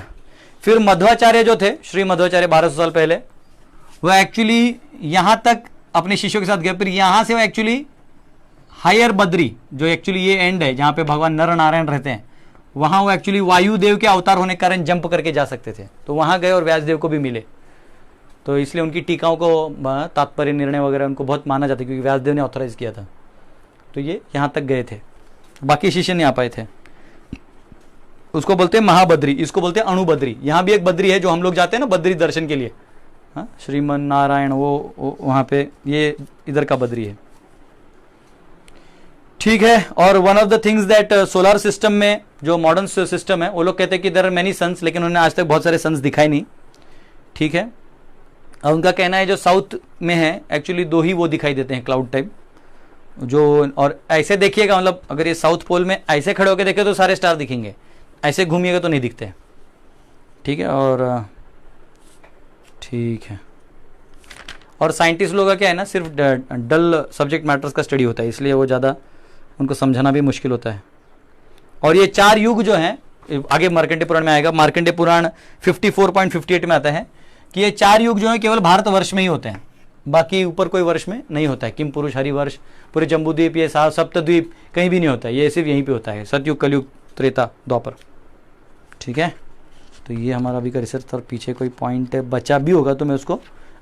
फिर मध्वाचार्य जो थे, श्री मध्वाचार्य 1200 साल पहले, वो एक्चुअली यहां तक अपने शिष्यों के साथ गए, फिर यहां से वो एक्चुअली हायर बद्री, जो एक्चुअली ये एंड है जहां पे भगवान नर नारायण रहते हैं, वहां वो एक्चुअली वायुदेव के अवतार होने के कारण जंप करके जा सकते थे। तो वहां गए और व्यासदेव को भी मिले, तो इसलिए उनकी टीकाओं को तात्पर्य निर्णय वगैरह उनको बहुत माना जाता है, क्योंकि व्यासदेव ने ऑथराइज किया था। तो ये यहाँ तक गए थे, बाकी शिष्य नहीं आ पाए थे। उसको बोलते हैं महाबद्री, इसको बोलते हैं अणुबद्री। यहाँ भी एक बद्री है जो हम लोग जाते हैं ना बद्री दर्शन के लिए, हाँ श्रीमन नारायण, वो वहाँ पे, ये इधर का बद्री है। ठीक है। और one of the things that solar system में जो मॉडर्न सिस्टम है, वो लोग कहते हैं कि देयर आर मेनी सन्स, लेकिन उन्होंने आज तक बहुत सारे सन्स दिखाई नहीं। ठीक है। और उनका कहना है जो साउथ में है एक्चुअली 2 ही वो दिखाई देते हैं क्लाउड टाइप जो, और ऐसे देखिएगा, मतलब अगर ये साउथ पोल में ऐसे खड़े होकर देखे तो सारे स्टार दिखेंगे, ऐसे घूमिएगा तो नहीं दिखते। ठीक है। और ठीक है। और साइंटिस्ट लोगों का क्या है ना, सिर्फ डल सब्जेक्ट मैटर्स का स्टडी होता है, इसलिए वो ज़्यादा उनको समझाना भी मुश्किल होता है। और ये 4 युग जो हैं, आगे मार्कंडे पुराण में आएगा, मार्कंडे पुराण 54.58 में आता है कि ये 4 युग जो है केवल भारतवर्ष में ही होते हैं, बाकी ऊपर कोई वर्ष में नहीं होता है। किम पुरुष हरिवर्ष, पूरे जम्बूद्वीप, ये सप्तद्वीप कहीं भी नहीं होता है, ये सिर्फ यहीं पे होता है, सतयुग कलयुग त्रेता द्वापर। ठीक है। तो ये हमारा अभी का रिसर्च था। पीछे कोई पॉइंट बचा भी होगा तो मैं उसको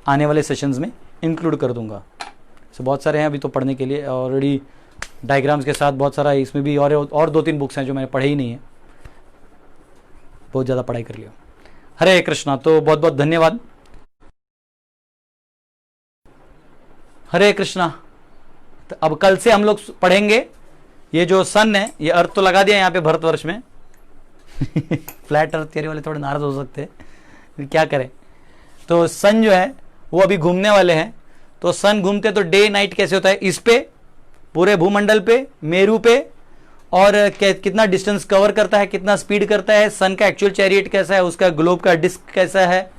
आने वाले सेशंस में इंक्लूड कर दूंगा। तो बहुत सारे हैं अभी तो पढ़ने के लिए, ऑलरेडी डायग्राम्स के साथ बहुत सारा, इसमें भी और 2-3 बुक्स हैं जो मैंने पढ़े ही नहीं है, बहुत ज़्यादा पढ़ाई कर लिया। हरे कृष्णा। तो बहुत बहुत धन्यवाद। हरे कृष्णा। तो अब कल से हम लोग पढ़ेंगे, ये जो सन है, ये अर्थ तो लगा दिया यहाँ पे भारतवर्ष में। फ्लैट अर्थ थियरी वाले थोड़े नाराज हो सकते हैं, क्या करें। तो सन जो है वो अभी घूमने वाले हैं। तो सन घूमते तो डे नाइट कैसे होता है, इस पे पूरे भूमंडल पे, मेरू पे, और कितना डिस्टेंस कवर करता है, कितना स्पीड करता है, सन का एक्चुअल चैरियट कैसा है, उसका ग्लोब का डिस्क कैसा है,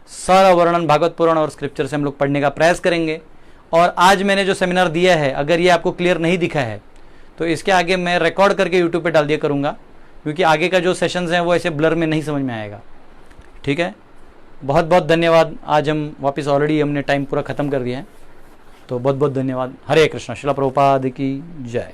सारा वर्णन भागवत पुराण और स्क्रिप्चर से हम लोग पढ़ने का प्रयास करेंगे। और आज मैंने जो सेमिनार दिया है, अगर ये आपको क्लियर नहीं दिखा है तो इसके आगे मैं रिकॉर्ड करके यूट्यूब पे डाल दिया करूँगा, क्योंकि आगे का जो सेशंस हैं वो ऐसे ब्लर में नहीं समझ में आएगा। ठीक है, बहुत बहुत धन्यवाद। आज हम वापस ऑलरेडी हमने टाइम पूरा ख़त्म कर दिया है, तो बहुत बहुत धन्यवाद। हरे कृष्णा। श्रील प्रभुपाद की जय।